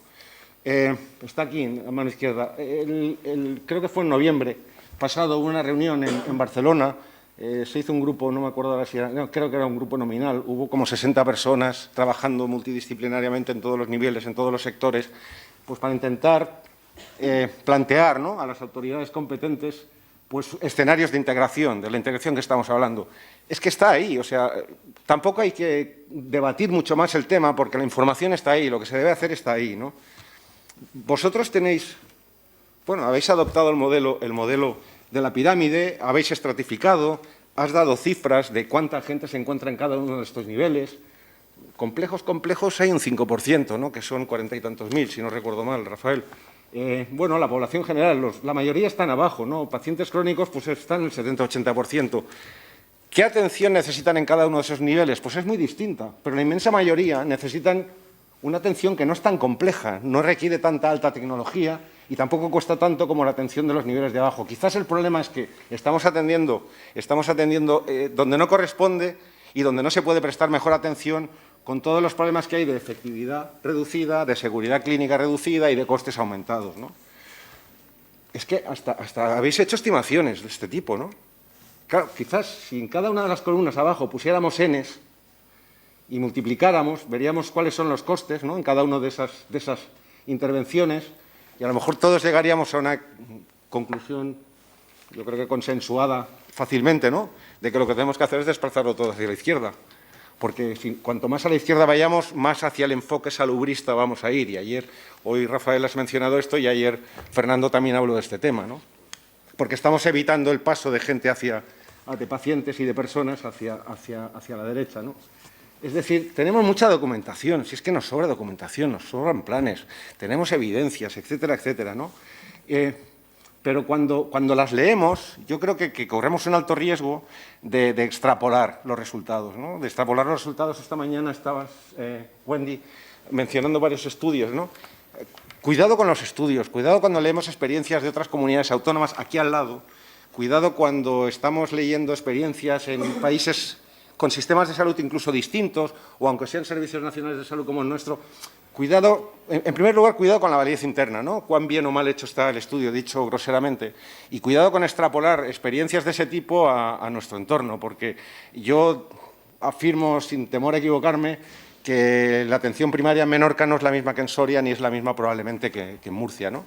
Está aquí, a mano izquierda. Creo que fue en noviembre pasado, hubo una reunión en Barcelona. Se hizo un grupo, no me acuerdo ahora si era, no, creo que era un grupo nominal, hubo como 60 personas trabajando multidisciplinariamente en todos los niveles, en todos los sectores, pues para intentar plantear, ¿no?, a las autoridades competentes pues escenarios de integración, de la integración que estamos hablando. Es que está ahí, o sea, tampoco hay que debatir mucho más el tema porque la información está ahí, lo que se debe hacer está ahí, ¿no? Vosotros tenéis, bueno, habéis adoptado el modelo de la pirámide, habéis estratificado, has dado cifras de cuánta gente se encuentra en cada uno de estos niveles. Complejos hay un 5%, ¿no?, que son 40 y tantos mil, si no recuerdo mal, Rafael. Bueno, la población general, la mayoría están abajo, ¿no? Pacientes crónicos pues están en el 70-80%. ¿Qué atención necesitan en cada uno de esos niveles? Pues es muy distinta, pero la inmensa mayoría necesitan una atención que no es tan compleja, no requiere tanta alta tecnología y tampoco cuesta tanto como la atención de los niveles de abajo. Quizás el problema es que estamos atendiendo donde no corresponde y donde no se puede prestar mejor atención con todos los problemas que hay de efectividad reducida, de seguridad clínica reducida y de costes aumentados, ¿no? Es que hasta habéis hecho estimaciones de este tipo, ¿no? Claro, quizás si en cada una de las columnas abajo pusiéramos Ns y multiplicáramos, veríamos cuáles son los costes, ¿no?, en cada una de esas intervenciones y a lo mejor todos llegaríamos a una conclusión, yo creo que consensuada fácilmente, ¿no?, de que lo que tenemos que hacer es desplazarlo todo hacia la izquierda. Porque cuanto más a la izquierda vayamos, más hacia el enfoque salubrista vamos a ir. Y hoy Rafael has mencionado esto y ayer Fernando también habló de este tema, ¿no? Porque estamos evitando el paso de gente de pacientes y de personas hacia la derecha, ¿no? Es decir, tenemos mucha documentación, si es que nos sobra documentación, nos sobran planes, tenemos evidencias, etcétera, etcétera, ¿no? Pero cuando las leemos, yo creo que corremos un alto riesgo de extrapolar los resultados, ¿no? De extrapolar los resultados. Esta mañana estabas, Wendy, mencionando varios estudios, ¿no? Cuidado con los estudios, cuidado cuando leemos experiencias de otras comunidades autónomas aquí al lado, cuidado cuando estamos leyendo experiencias en países con sistemas de salud incluso distintos, o aunque sean servicios nacionales de salud como el nuestro. Cuidado, en primer lugar, cuidado con la validez interna, ¿no? Cuán bien o mal hecho está el estudio, dicho groseramente. Y cuidado con extrapolar experiencias de ese tipo a nuestro entorno, porque yo afirmo, sin temor a equivocarme, que la atención primaria en Menorca no es la misma que en Soria, ni es la misma probablemente que en Murcia, ¿no?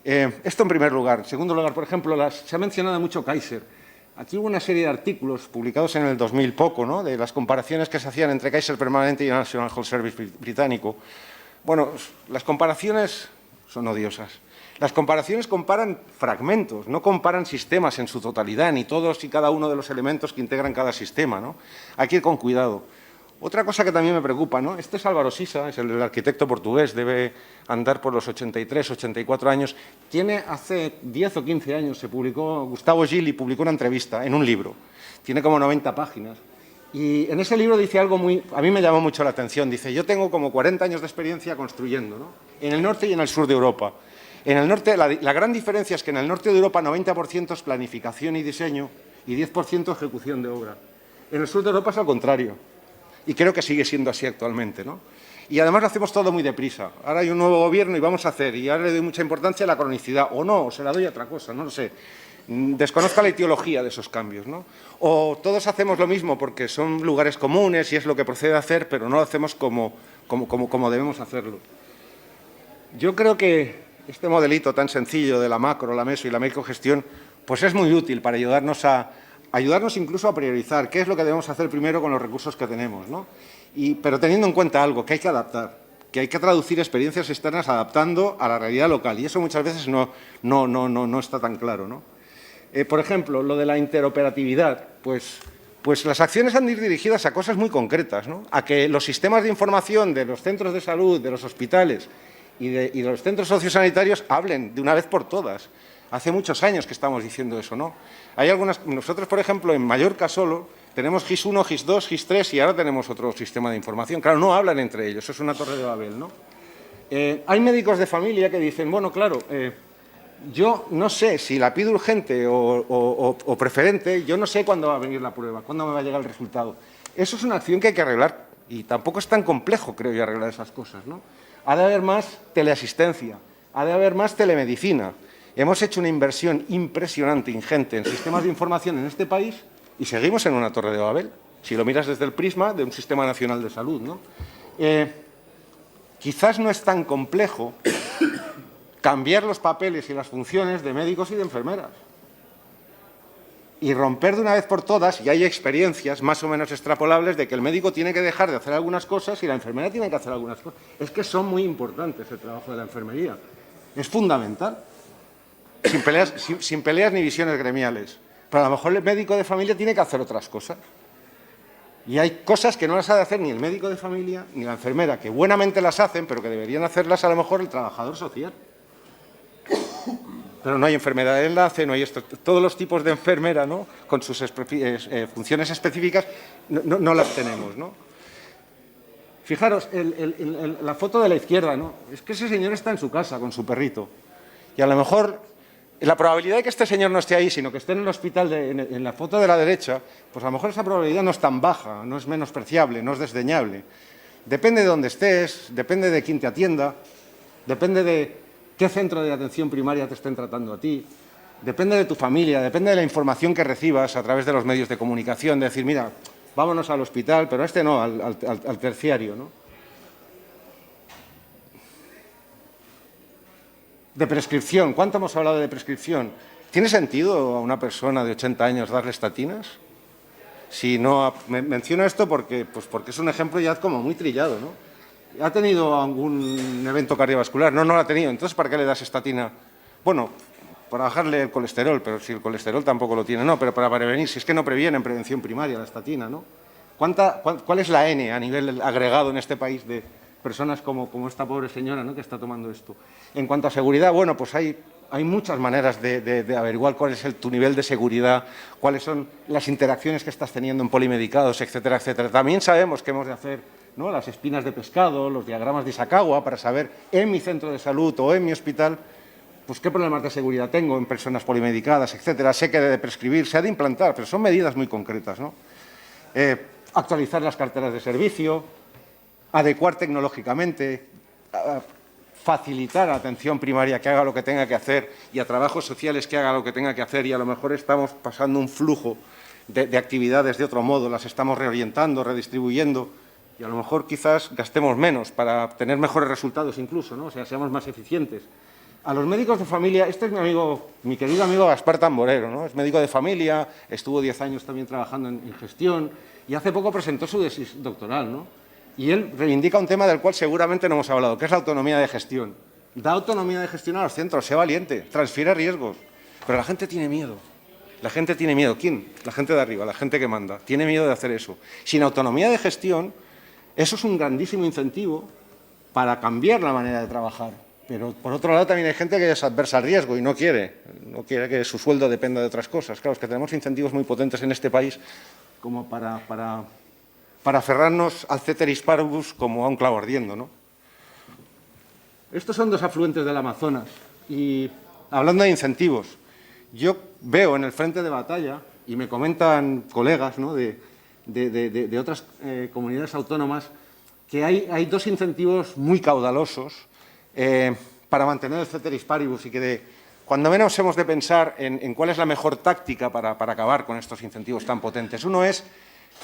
Esto en primer lugar. En segundo lugar, por ejemplo, se ha mencionado mucho Kaiser. Aquí hubo una serie de artículos publicados en el 2000 poco, ¿no?, de las comparaciones que se hacían entre Kaiser Permanente y el National Health Service británico. Bueno, las comparaciones son odiosas. Las comparaciones comparan fragmentos, no comparan sistemas en su totalidad, ni todos y cada uno de los elementos que integran cada sistema, ¿no? Hay que ir con cuidado. Otra cosa que también me preocupa, ¿no? Este es Álvaro Sisa, es el arquitecto portugués, debe andar por los 83, 84 años. Tiene hace 10 o 15 años, se publicó, Gustavo Gili publicó una entrevista en un libro. Tiene como 90 páginas. Y en ese libro dice algo a mí me llamó mucho la atención. Dice, yo tengo como 40 años de experiencia construyendo, ¿no?, en el norte y en el sur de Europa. En el norte, la gran diferencia es que en el norte de Europa 90% es planificación y diseño y 10% ejecución de obra. En el sur de Europa es al contrario. Y creo que sigue siendo así actualmente, ¿no? Y además lo hacemos todo muy deprisa. Ahora hay un nuevo gobierno y vamos a hacer, y ahora le doy mucha importancia a la cronicidad, o no, o se la doy a otra cosa, no lo sé. Desconozca la etiología de esos cambios, ¿no? O todos hacemos lo mismo porque son lugares comunes y es lo que procede a hacer, pero no lo hacemos como debemos hacerlo. Yo creo que este modelito tan sencillo de la macro, la meso y la microgestión, pues es muy útil para ayudarnos incluso a priorizar qué es lo que debemos hacer primero con los recursos que tenemos, ¿no? Pero teniendo en cuenta algo, que hay que adaptar, que hay que traducir experiencias externas adaptando a la realidad local, y eso muchas veces no está tan claro, ¿no? Por ejemplo, lo de la interoperatividad, pues las acciones han de ir dirigidas a cosas muy concretas, ¿no? A que los sistemas de información de los centros de salud, de los hospitales y de los centros sociosanitarios hablen de una vez por todas. Hace muchos años que estamos diciendo eso, ¿no? Nosotros, por ejemplo, en Mallorca solo tenemos GIS 1, GIS 2, GIS 3 y ahora tenemos otro sistema de información. Claro, no hablan entre ellos, eso es una torre de Babel, ¿no? Hay médicos de familia que dicen, bueno, claro, yo no sé si la pido urgente o preferente, yo no sé cuándo va a venir la prueba, cuándo me va a llegar el resultado. Eso es una acción que hay que arreglar y tampoco es tan complejo, creo yo, arreglar esas cosas, ¿no? Ha de haber más teleasistencia, ha de haber más telemedicina. Hemos hecho una inversión impresionante, ingente, en sistemas de información en este país y seguimos en una torre de Babel, si lo miras desde el prisma de un sistema nacional de salud, ¿no? Quizás no es tan complejo cambiar los papeles y las funciones de médicos y de enfermeras y romper de una vez por todas, y hay experiencias más o menos extrapolables de que el médico tiene que dejar de hacer algunas cosas y la enfermera tiene que hacer algunas cosas. Es que son muy importantes el trabajo de la enfermería, es fundamental, sin peleas ni visiones gremiales, pero a lo mejor el médico de familia tiene que hacer otras cosas. Y hay cosas que no las ha de hacer ni el médico de familia ni la enfermera, que buenamente las hacen, pero que deberían hacerlas a lo mejor el trabajador social. Pero no hay enfermedad de enlace, no hay todos los tipos de enfermera, ¿no?, con sus funciones específicas, no las tenemos, ¿no? Fijaros, la foto de la izquierda, ¿no? Es que ese señor está en su casa con su perrito. Y a lo mejor la probabilidad de que este señor no esté ahí, sino que esté en el hospital en la foto de la derecha, pues a lo mejor esa probabilidad no es tan baja, no es menospreciable, no es desdeñable. Depende de dónde estés, depende de quién te atienda, depende de qué centro de atención primaria te estén tratando a ti, depende de tu familia, depende de la información que recibas a través de los medios de comunicación, de decir, mira, vámonos al hospital, pero este no, al terciario, ¿no? De prescripción, ¿cuánto hemos hablado de prescripción? ¿Tiene sentido a una persona de 80 años darle estatinas? Si no, menciono esto porque es un ejemplo ya como muy trillado, ¿no? ¿Ha tenido algún evento cardiovascular? No, no lo ha tenido. Entonces, ¿para qué le das estatina? Bueno, para bajarle el colesterol, pero si el colesterol tampoco lo tiene, no, pero para prevenir, si es que no previene en prevención primaria la estatina, ¿no? ¿Cuál es la N a nivel agregado en este país de personas como esta pobre señora, ¿no?, que está tomando esto? En cuanto a seguridad, bueno, pues hay muchas maneras de averiguar cuál es tu nivel de seguridad, cuáles son las interacciones que estás teniendo en polimedicados, etcétera, etcétera. También sabemos que hemos de hacer, ¿no?, las espinas de pescado, los diagramas de Ishikawa, para saber en mi centro de salud o en mi hospital, pues qué problemas de seguridad tengo en personas polimedicadas, etcétera. Sé que he de prescribir, se ha de implantar, pero son medidas muy concretas, ¿no? Actualizar las carteras de servicio, adecuar tecnológicamente, facilitar a la atención primaria que haga lo que tenga que hacer y a trabajos sociales que haga lo que tenga que hacer, y a lo mejor estamos pasando un flujo de actividades de otro modo, las estamos reorientando, redistribuyendo, y a lo mejor quizás gastemos menos para tener mejores resultados incluso, ¿no? O sea, seamos más eficientes. A los médicos de familia, este es mi querido amigo Gaspar Tamborero, ¿no? Es médico de familia, estuvo 10 años también trabajando en gestión y hace poco presentó su tesis doctoral, ¿no? Y él reivindica un tema del cual seguramente no hemos hablado, que es la autonomía de gestión. Da autonomía de gestión a los centros, sea valiente, transfiere riesgos, pero la gente tiene miedo. La gente tiene miedo. ¿Quién? La gente de arriba, la gente que manda. Tiene miedo de hacer eso. Sin autonomía de gestión, eso es un grandísimo incentivo para cambiar la manera de trabajar. Pero, por otro lado, también hay gente que es adversa al riesgo y no quiere que su sueldo dependa de otras cosas. Claro, es que tenemos incentivos muy potentes en este país como para aferrarnos al ceteris paribus como a un clavo ardiendo, ¿no? Estos son dos afluentes del Amazonas. Y, hablando de incentivos, yo veo en el frente de batalla, y me comentan colegas, ¿no?, de otras comunidades autónomas, que hay dos incentivos muy caudalosos para mantener el ceteris paribus y que cuando menos hemos de pensar en cuál es la mejor táctica para acabar con estos incentivos tan potentes. Uno es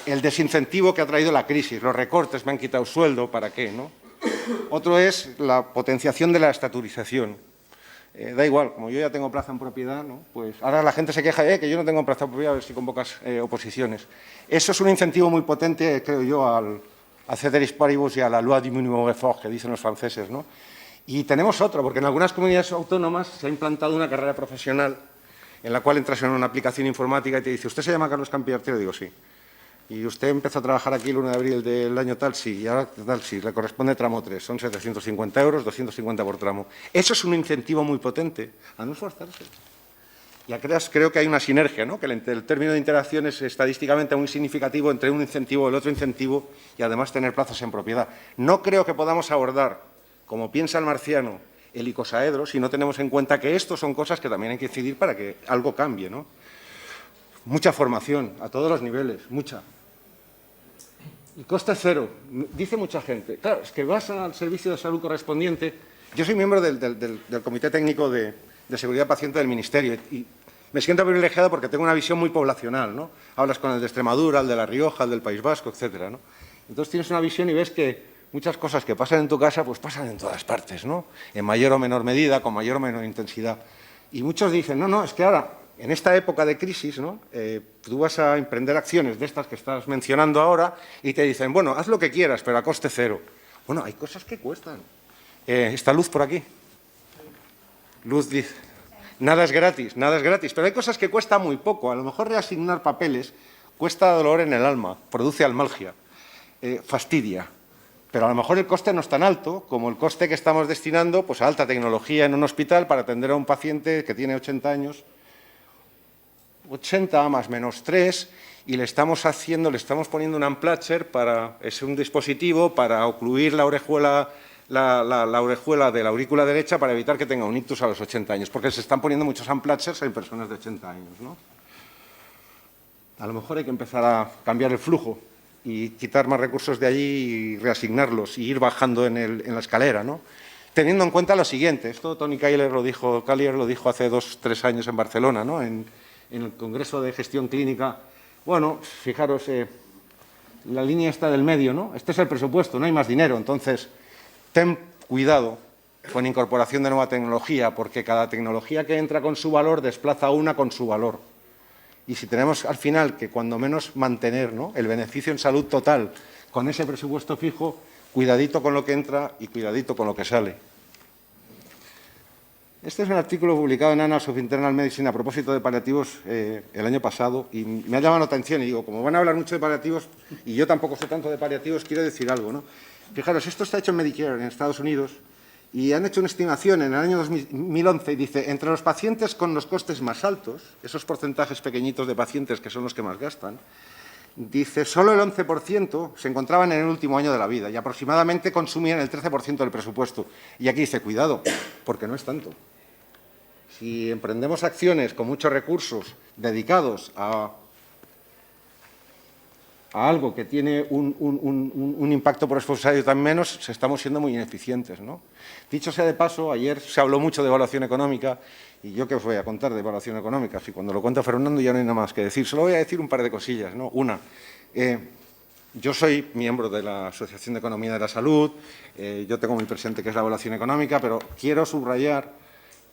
el desincentivo que ha traído la crisis, los recortes, me han quitado sueldo, ¿para qué?, ¿no? Otro es la potenciación de la estaturización. Da igual, como yo ya tengo plaza en propiedad, ¿no?, pues ahora la gente se queja que yo no tengo plaza en propiedad, a ver si convocas oposiciones. Eso es un incentivo muy potente, creo yo, al ceteris paribus y a la loi du minimum effort que dicen los franceses, ¿no? Y tenemos otro, porque en algunas comunidades autónomas se ha implantado una carrera profesional en la cual entras en una aplicación informática y te dice, ¿usted se llama Carlos Campiartero? Digo, sí. ¿Y usted empezó a trabajar aquí el 1 de abril del año tal? Sí. ¿Y ahora tal? Sí. Le corresponde tramo 3. Son 750 euros, 250 por tramo. Eso es un incentivo muy potente a no esforzarse. Ya creo que hay una sinergia, ¿no?, que el término de interacción es estadísticamente muy significativo entre un incentivo y el otro incentivo y además tener plazas en propiedad. No creo que podamos abordar, como piensa el marciano, el icosaedro si no tenemos en cuenta que esto son cosas que también hay que incidir para que algo cambie, ¿no? Mucha formación a todos los niveles, mucha. Y coste cero, dice mucha gente. Claro, es que vas al servicio de salud correspondiente. Yo soy miembro del Comité Técnico de Seguridad Paciente del Ministerio y me siento privilegiado porque tengo una visión muy poblacional, ¿no? Hablas con el de Extremadura, el de La Rioja, el del País Vasco, etcétera, ¿no? Entonces tienes una visión y ves que muchas cosas que pasan en tu casa, pues pasan en todas partes, ¿no? En mayor o menor medida, con mayor o menor intensidad. Y muchos dicen, no, es que ahora, en esta época de crisis, ¿no?, tú vas a emprender acciones de estas que estás mencionando ahora y te dicen, bueno, haz lo que quieras, pero a coste cero. Bueno, hay cosas que cuestan. Está Luz por aquí. Luz dice, nada es gratis, pero hay cosas que cuestan muy poco. A lo mejor reasignar papeles cuesta dolor en el alma, produce almalgia, fastidia. Pero a lo mejor el coste no es tan alto como el coste que estamos destinando, pues, a alta tecnología en un hospital para atender a un paciente que tiene 80 años, 80 más menos 3, y le estamos poniendo un Amplatzer, es un dispositivo para ocluir la orejuela de la aurícula derecha para evitar que tenga un ictus a los 80 años, porque se están poniendo muchos Amplatzers en personas de 80 años, ¿no? A lo mejor hay que empezar a cambiar el flujo y quitar más recursos de allí y reasignarlos y ir bajando en la escalera, ¿no? Teniendo en cuenta lo siguiente, esto Tony Collier lo dijo hace 2-3 años en Barcelona, ¿no?, en el Congreso de Gestión Clínica. Bueno, fijaros, la línea está del medio, ¿no? Este es el presupuesto, no hay más dinero. Entonces, ten cuidado con incorporación de nueva tecnología, porque cada tecnología que entra con su valor desplaza una con su valor. Y si tenemos al final que cuando menos mantener, ¿no?, el beneficio en salud total con ese presupuesto fijo, cuidadito con lo que entra y cuidadito con lo que sale. Este es un artículo publicado en Annals of Internal Medicine a propósito de paliativos el año pasado y me ha llamado la atención y digo, como van a hablar mucho de paliativos y yo tampoco sé tanto de paliativos, quiero decir algo, ¿no? Fijaros, esto está hecho en Medicare en Estados Unidos y han hecho una estimación en el año 2011 y dice, entre los pacientes con los costes más altos, esos porcentajes pequeñitos de pacientes que son los que más gastan, dice, solo el 11% se encontraban en el último año de la vida y aproximadamente consumían el 13% del presupuesto. Y aquí dice, cuidado, porque no es tanto. Si emprendemos acciones con muchos recursos dedicados a a algo que tiene un impacto por exposario tan menos, estamos siendo muy ineficientes, ¿no? Dicho sea de paso, ayer se habló mucho de evaluación económica, y yo qué os voy a contar de evaluación económica, si cuando lo cuenta Fernando ya no hay nada más que decir. Solo voy a decir un par de cosillas, ¿no? Una, yo soy miembro de la Asociación de Economía de la Salud, yo tengo muy presente qué es la evaluación económica, pero quiero subrayar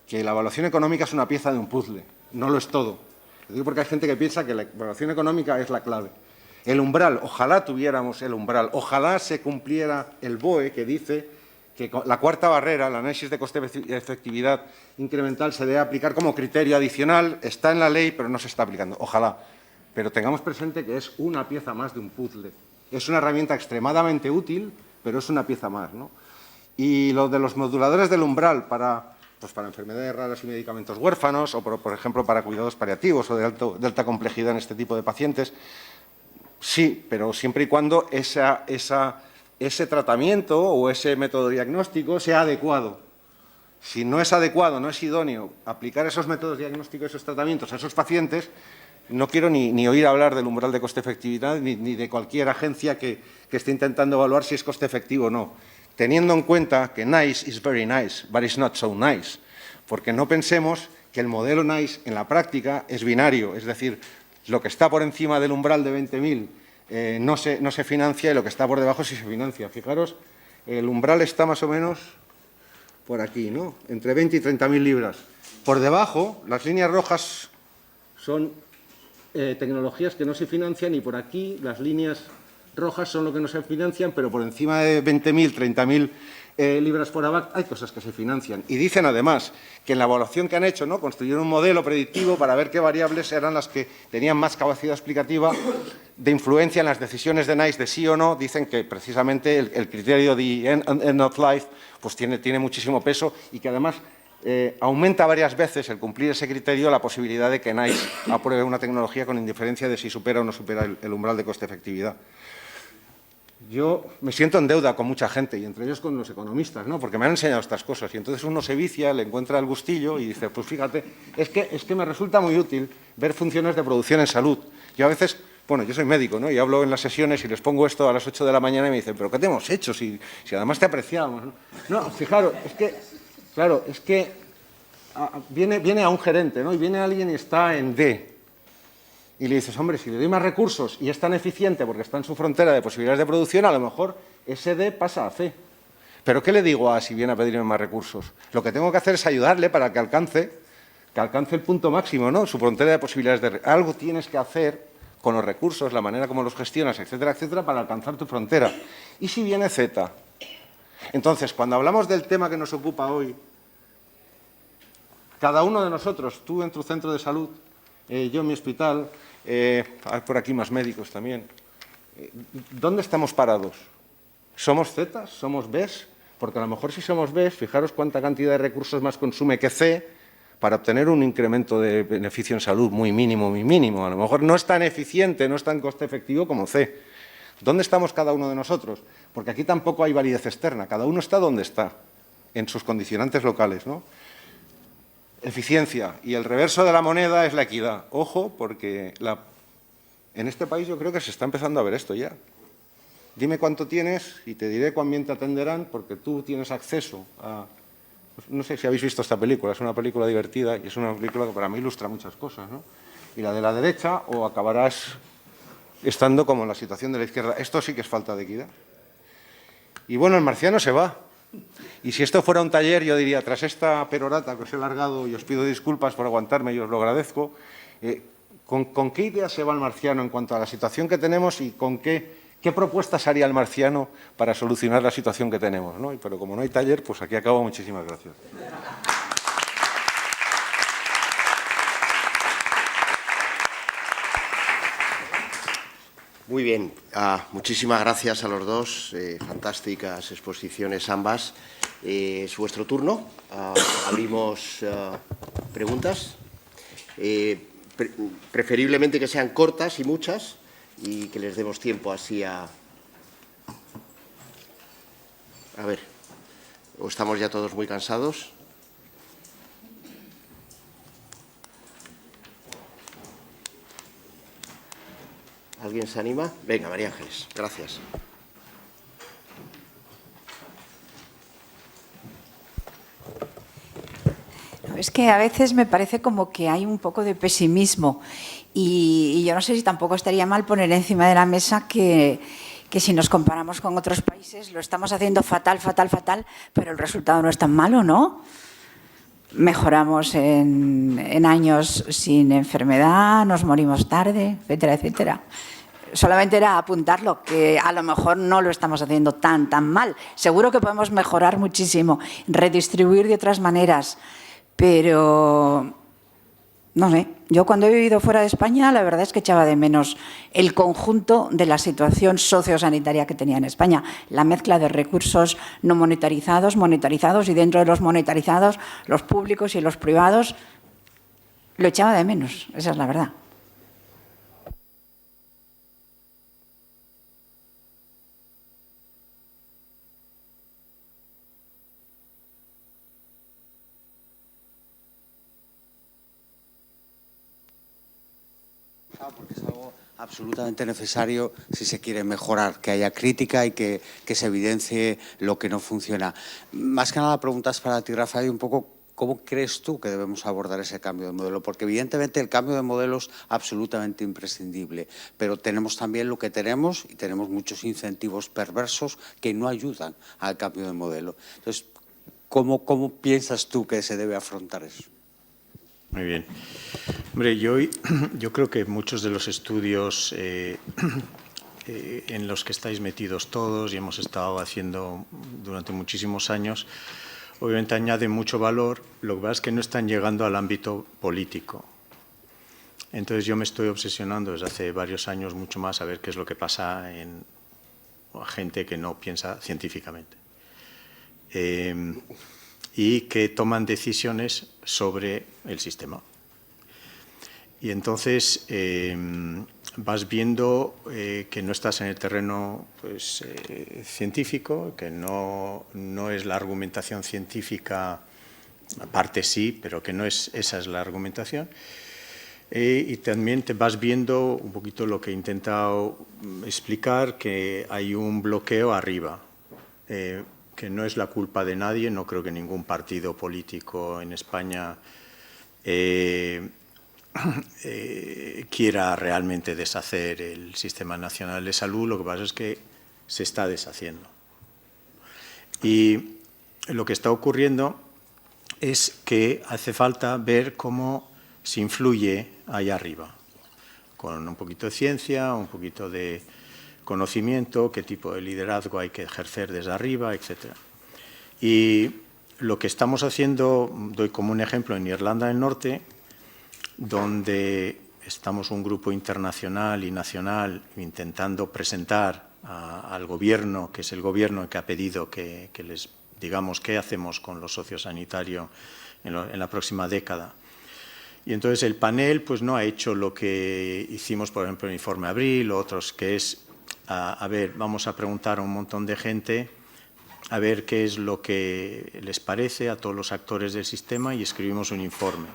que la evaluación económica es una pieza de un puzzle, no lo es todo. Lo digo porque hay gente que piensa que la evaluación económica es la clave. El umbral, ojalá tuviéramos el umbral, ojalá se cumpliera el BOE que dice que la cuarta barrera, el análisis de coste-efectividad incremental, se debe aplicar como criterio adicional, está en la ley, pero no se está aplicando. Ojalá. Pero tengamos presente que es una pieza más de un puzzle. Es una herramienta extremadamente útil, pero es una pieza más, ¿no? Y lo de los moduladores del umbral para enfermedades raras y medicamentos huérfanos, o por ejemplo para cuidados paliativos o de alta complejidad en este tipo de pacientes, sí, pero siempre y cuando ese tratamiento o ese método diagnóstico sea adecuado. Si no es adecuado, no es idóneo aplicar esos métodos diagnósticos, esos tratamientos a esos pacientes, no quiero ni oír hablar del umbral de coste-efectividad ni de cualquier agencia que esté intentando evaluar si es coste-efectivo o no, teniendo en cuenta que nice is very nice, but it's not so nice, porque no pensemos que el modelo nice en la práctica es binario, es decir, lo que está por encima del umbral de 20.000 no se financia y lo que está por debajo sí se financia. Fijaros, el umbral está más o menos por aquí, ¿no? Entre 20 y 30.000 libras. Por debajo, las líneas rojas son tecnologías que no se financian y por aquí las líneas rojas son lo que no se financian, pero por encima de 20.000, 30.000 libras por ABAC hay cosas que se financian. Y dicen además que en la evaluación que han hecho, ¿no?, construyeron un modelo predictivo para ver qué variables eran las que tenían más capacidad explicativa de influencia en las decisiones de NICE de sí o no. Dicen que precisamente el criterio de end of life pues tiene muchísimo peso y que además aumenta varias veces el cumplir ese criterio la posibilidad de que NICE apruebe una tecnología con indiferencia de si supera o no supera el umbral de coste-efectividad. Yo me siento en deuda con mucha gente, y entre ellos con los economistas, ¿no?, porque me han enseñado estas cosas, y entonces uno se vicia, le encuentra el gustillo y dice, pues fíjate, es que me resulta muy útil ver funciones de producción en salud. Yo a veces, bueno, yo soy médico, ¿no?, y hablo en las sesiones y les pongo esto a las 8 de la mañana y me dicen, ¿pero qué te hemos hecho si además te apreciamos, ¿no? No, fijaros, es que viene a un gerente, ¿no?, y viene alguien y está en D. Y le dices, hombre, si le doy más recursos y es tan eficiente porque está en su frontera de posibilidades de producción, a lo mejor ese D pasa a C. ¿Pero qué le digo a si viene a pedirme más recursos? Lo que tengo que hacer es ayudarle para que alcance el punto máximo, ¿no?, su frontera de posibilidades de... Algo tienes que hacer con los recursos, la manera como los gestionas, etcétera, etcétera, para alcanzar tu frontera. ¿Y si viene Z? Entonces, cuando hablamos del tema que nos ocupa hoy, cada uno de nosotros, tú en tu centro de salud, yo en mi hospital, hay por aquí más médicos también. ¿Dónde estamos parados? ¿Somos Z? ¿Somos Bs? Porque a lo mejor si somos Bs, fijaros cuánta cantidad de recursos más consume que C para obtener un incremento de beneficio en salud muy mínimo, muy mínimo. A lo mejor no es tan eficiente, no es tan coste efectivo como C. ¿Dónde estamos cada uno de nosotros? Porque aquí tampoco hay validez externa, cada uno está donde está, en sus condicionantes locales, ¿no? Eficiencia. Y el reverso de la moneda es la equidad. Ojo, porque en este país yo creo que se está empezando a ver esto ya. Dime cuánto tienes y te diré cuán bien te atenderán, porque tú tienes acceso a... No sé si habéis visto esta película, es una película divertida y es una película que para mí ilustra muchas cosas, ¿no? Y la de la derecha, o acabarás estando como en la situación de la izquierda. Esto sí que es falta de equidad. Y bueno, el marciano se va. Y si esto fuera un taller, yo diría, tras esta perorata que os he largado, y os pido disculpas por aguantarme y os lo agradezco, ¿con qué idea se va el marciano en cuanto a la situación que tenemos y con qué propuestas haría el marciano para solucionar la situación que tenemos, ¿no? Pero como no hay taller, pues aquí acabo. Muchísimas gracias. Muy bien, muchísimas gracias a los dos, fantásticas exposiciones ambas. Es vuestro turno, abrimos preguntas, preferiblemente que sean cortas y muchas y que les demos tiempo así a ver, ¿o estamos ya todos muy cansados? ¿Alguien se anima? Venga, María Ángeles, gracias. Es que a veces me parece como que hay un poco de pesimismo y yo no sé si tampoco estaría mal poner encima de la mesa que si nos comparamos con otros países lo estamos haciendo fatal, pero el resultado no es tan malo, ¿no? Mejoramos en años sin enfermedad, nos morimos tarde, etcétera, etcétera. Solamente era apuntarlo, que a lo mejor no lo estamos haciendo tan mal. Seguro que podemos mejorar muchísimo, redistribuir de otras maneras, pero no sé, yo cuando he vivido fuera de España la verdad es que echaba de menos el conjunto de la situación sociosanitaria que tenía en España, la mezcla de recursos no monetarizados, monetarizados y dentro de los monetarizados, los públicos y los privados, lo echaba de menos, esa es la verdad. Porque es algo absolutamente necesario si se quiere mejorar, que haya crítica y que se evidencie lo que no funciona. Más que nada, preguntas para ti, Rafael, un poco cómo crees tú que debemos abordar ese cambio de modelo, porque evidentemente el cambio de modelo es absolutamente imprescindible, pero tenemos también lo que tenemos y tenemos muchos incentivos perversos que no ayudan al cambio de modelo. Entonces, ¿cómo piensas tú que se debe afrontar eso? Muy bien. Hombre, yo creo que muchos de los estudios en los que estáis metidos todos y hemos estado haciendo durante muchísimos años, obviamente añaden mucho valor, lo que pasa es que no están llegando al ámbito político. Entonces yo me estoy obsesionando desde hace varios años mucho más a ver qué es lo que pasa en gente que no piensa científicamente. Y que toman decisiones sobre el sistema. Y entonces vas viendo que no estás en el terreno pues, científico, que no es la argumentación científica, aparte sí, pero que no es esa es la argumentación. Y también te vas viendo un poquito lo que he intentado explicar, que hay un bloqueo arriba. Que no es la culpa de nadie, no creo que ningún partido político en España quiera realmente deshacer el Sistema Nacional de Salud, lo que pasa es que se está deshaciendo. Y lo que está ocurriendo es que hace falta ver cómo se influye ahí arriba, con un poquito de ciencia, un poquito de conocimiento, qué tipo de liderazgo hay que ejercer desde arriba, etc. Y lo que estamos haciendo, doy como un ejemplo, en Irlanda del Norte, donde estamos un grupo internacional y nacional intentando presentar al gobierno, que es el gobierno que ha pedido que les digamos qué hacemos con lo sociosanitario en la próxima década. Y entonces el panel pues, no ha hecho lo que hicimos, por ejemplo, en el Informe Abril o otros, que es a ver, vamos a preguntar a un montón de gente a ver qué es lo que les parece a todos los actores del sistema y escribimos un informe.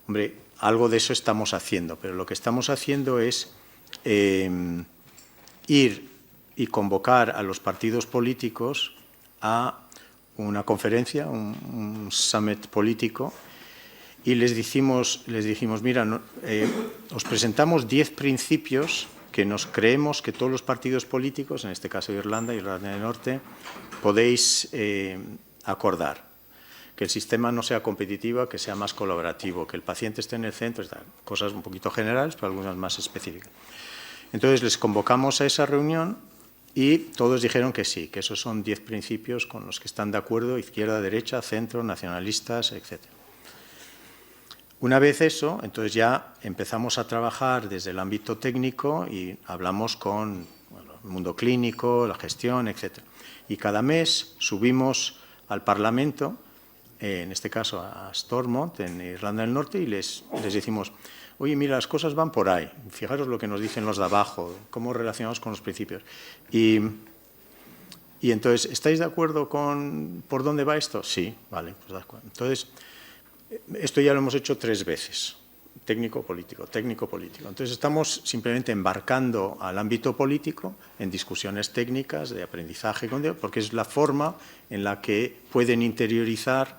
Hombre, algo de eso estamos haciendo, pero lo que estamos haciendo es ir y convocar a los partidos políticos a una conferencia, un summit político, y les dijimos mira, os presentamos 10 principios que nos creemos que todos los partidos políticos, en este caso Irlanda y Irlanda del Norte, podéis acordar. Que el sistema no sea competitivo, que sea más colaborativo, que el paciente esté en el centro, cosas un poquito generales, pero algunas más específicas. Entonces les convocamos a esa reunión y todos dijeron que sí, que esos son 10 principios con los que están de acuerdo, izquierda, derecha, centro, nacionalistas, etc. Una vez eso, entonces ya empezamos a trabajar desde el ámbito técnico y hablamos con el mundo clínico, la gestión, etc. Y cada mes subimos al Parlamento, en este caso a Stormont, en Irlanda del Norte, y les decimos, oye, mira, las cosas van por ahí, fijaros lo que nos dicen los de abajo, cómo relacionamos con los principios. Y entonces, ¿estáis de acuerdo con por dónde va esto? Sí, vale, pues de acuerdo. Entonces, esto ya lo hemos hecho 3 veces. técnico-político, técnico-político. Entonces estamos simplemente embarcando al ámbito político en discusiones técnicas de aprendizaje, porque es la forma en la que pueden interiorizar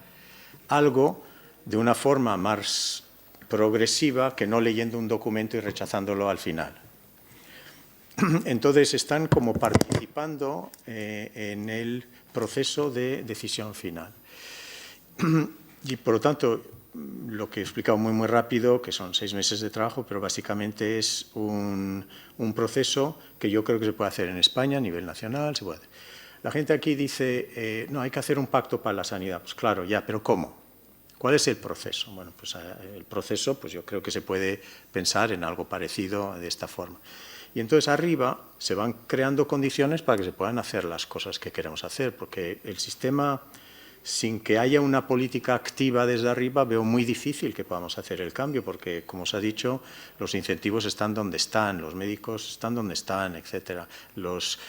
algo de una forma más progresiva que no leyendo un documento y rechazándolo al final. Entonces están como participando en el proceso de decisión final. Y por lo tanto, lo que he explicado muy rápido, que son 6 meses de trabajo, pero básicamente es un proceso que yo creo que se puede hacer en España a nivel nacional. Se puede hacer. La gente aquí dice, no, hay que hacer un pacto para la sanidad. Pues claro, ya, pero ¿cómo? ¿Cuál es el proceso? Bueno, pues el proceso, pues yo creo que se puede pensar en algo parecido de esta forma. Y entonces arriba se van creando condiciones para que se puedan hacer las cosas que queremos hacer, porque el sistema, sin que haya una política activa desde arriba, veo muy difícil que podamos hacer el cambio, porque, como os ha dicho, los incentivos están donde están, los médicos están donde están, etcétera, los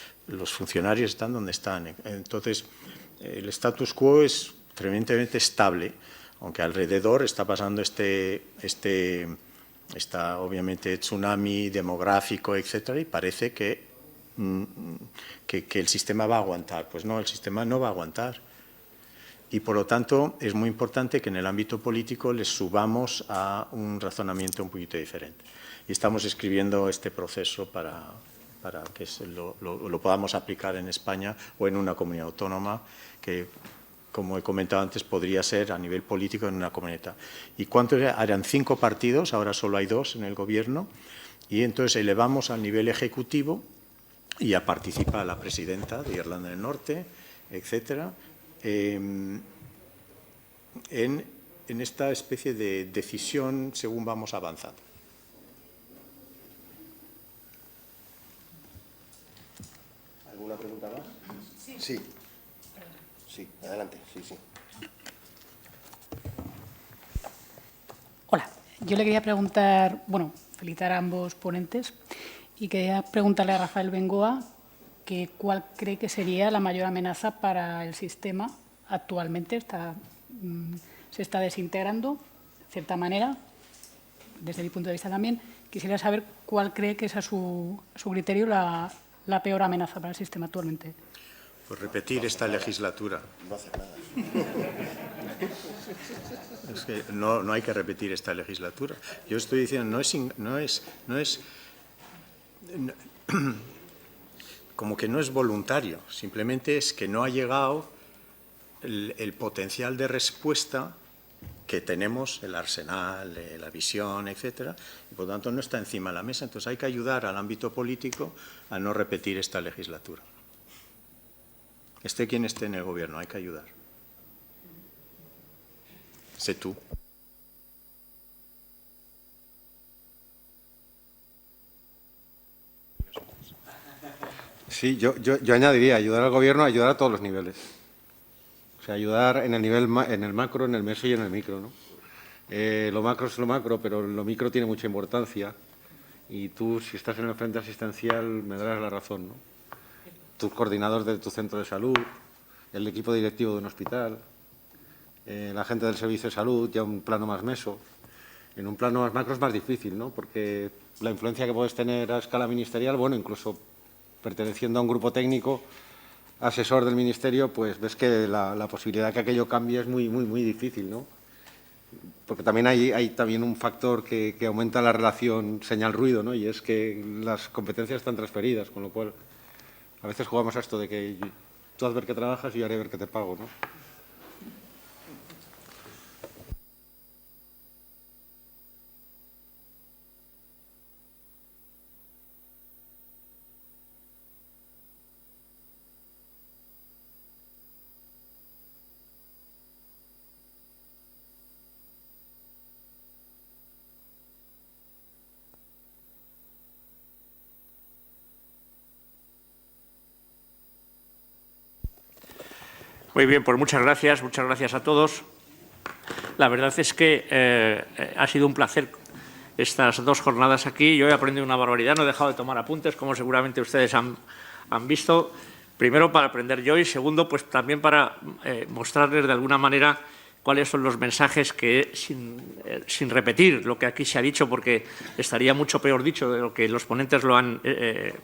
funcionarios están donde están. Entonces, el status quo es tremendamente estable, aunque alrededor está pasando está obviamente tsunami demográfico, etcétera, y parece que el sistema va a aguantar. Pues no, el sistema no va a aguantar. Y por lo tanto es muy importante que en el ámbito político les subamos a un razonamiento un poquito diferente. Y estamos escribiendo este proceso para que lo podamos aplicar en España o en una comunidad autónoma que, como he comentado antes, podría ser a nivel político en una comunidad. ¿Y cuántos eran? 5 partidos, ahora solo hay 2 en el gobierno, y entonces elevamos al nivel ejecutivo y ya participa la presidenta de Irlanda del Norte, etcétera, en esta especie de decisión según vamos avanzando. ¿Alguna pregunta más? Sí. Sí, adelante, sí. Hola, yo le quería preguntar, bueno, felicitar a ambos ponentes y quería preguntarle a Rafael Bengoa que cuál cree que sería la mayor amenaza para el sistema actualmente. Se está desintegrando, de cierta manera, desde mi punto de vista también. Quisiera saber cuál cree que es a su criterio la peor amenaza para el sistema actualmente. Pues repetir esta legislatura. No hacer nada. Es que no hay que repetir esta legislatura. Yo estoy diciendo, como que no es voluntario, simplemente es que no ha llegado el potencial de respuesta que tenemos, el arsenal, la visión, etcétera, y por lo tanto no está encima de la mesa. Entonces hay que ayudar al ámbito político a no repetir esta legislatura. Esté quien esté en el gobierno, hay que ayudar. Sé tú. Sí, yo añadiría ayudar al gobierno, ayudar a todos los niveles. O sea, ayudar en el macro, en el meso y en el micro, ¿no? Lo macro es lo macro, pero lo micro tiene mucha importancia. Y tú, si estás en el frente asistencial, me darás la razón, ¿no? Tu coordinador de tu centro de salud, el equipo directivo de un hospital, la gente del servicio de salud, ya un plano más meso. En un plano más macro es más difícil, ¿no? Porque la influencia que puedes tener a escala ministerial, bueno, incluso perteneciendo a un grupo técnico, asesor del ministerio, pues ves que la posibilidad de que aquello cambie es muy difícil, ¿no? Porque también hay también un factor que aumenta la relación señal-ruido, ¿no? Y es que las competencias están transferidas, con lo cual a veces jugamos a esto de que tú haz ver que trabajas y yo haré ver que te pago, ¿no? Muy bien, pues muchas gracias a todos. La verdad es que ha sido un placer estas 2 jornadas aquí. Yo he aprendido una barbaridad, no he dejado de tomar apuntes, como seguramente ustedes han visto. Primero, para aprender yo y segundo, pues también para mostrarles de alguna manera cuáles son los mensajes que, sin repetir lo que aquí se ha dicho, porque estaría mucho peor dicho de lo que los ponentes lo han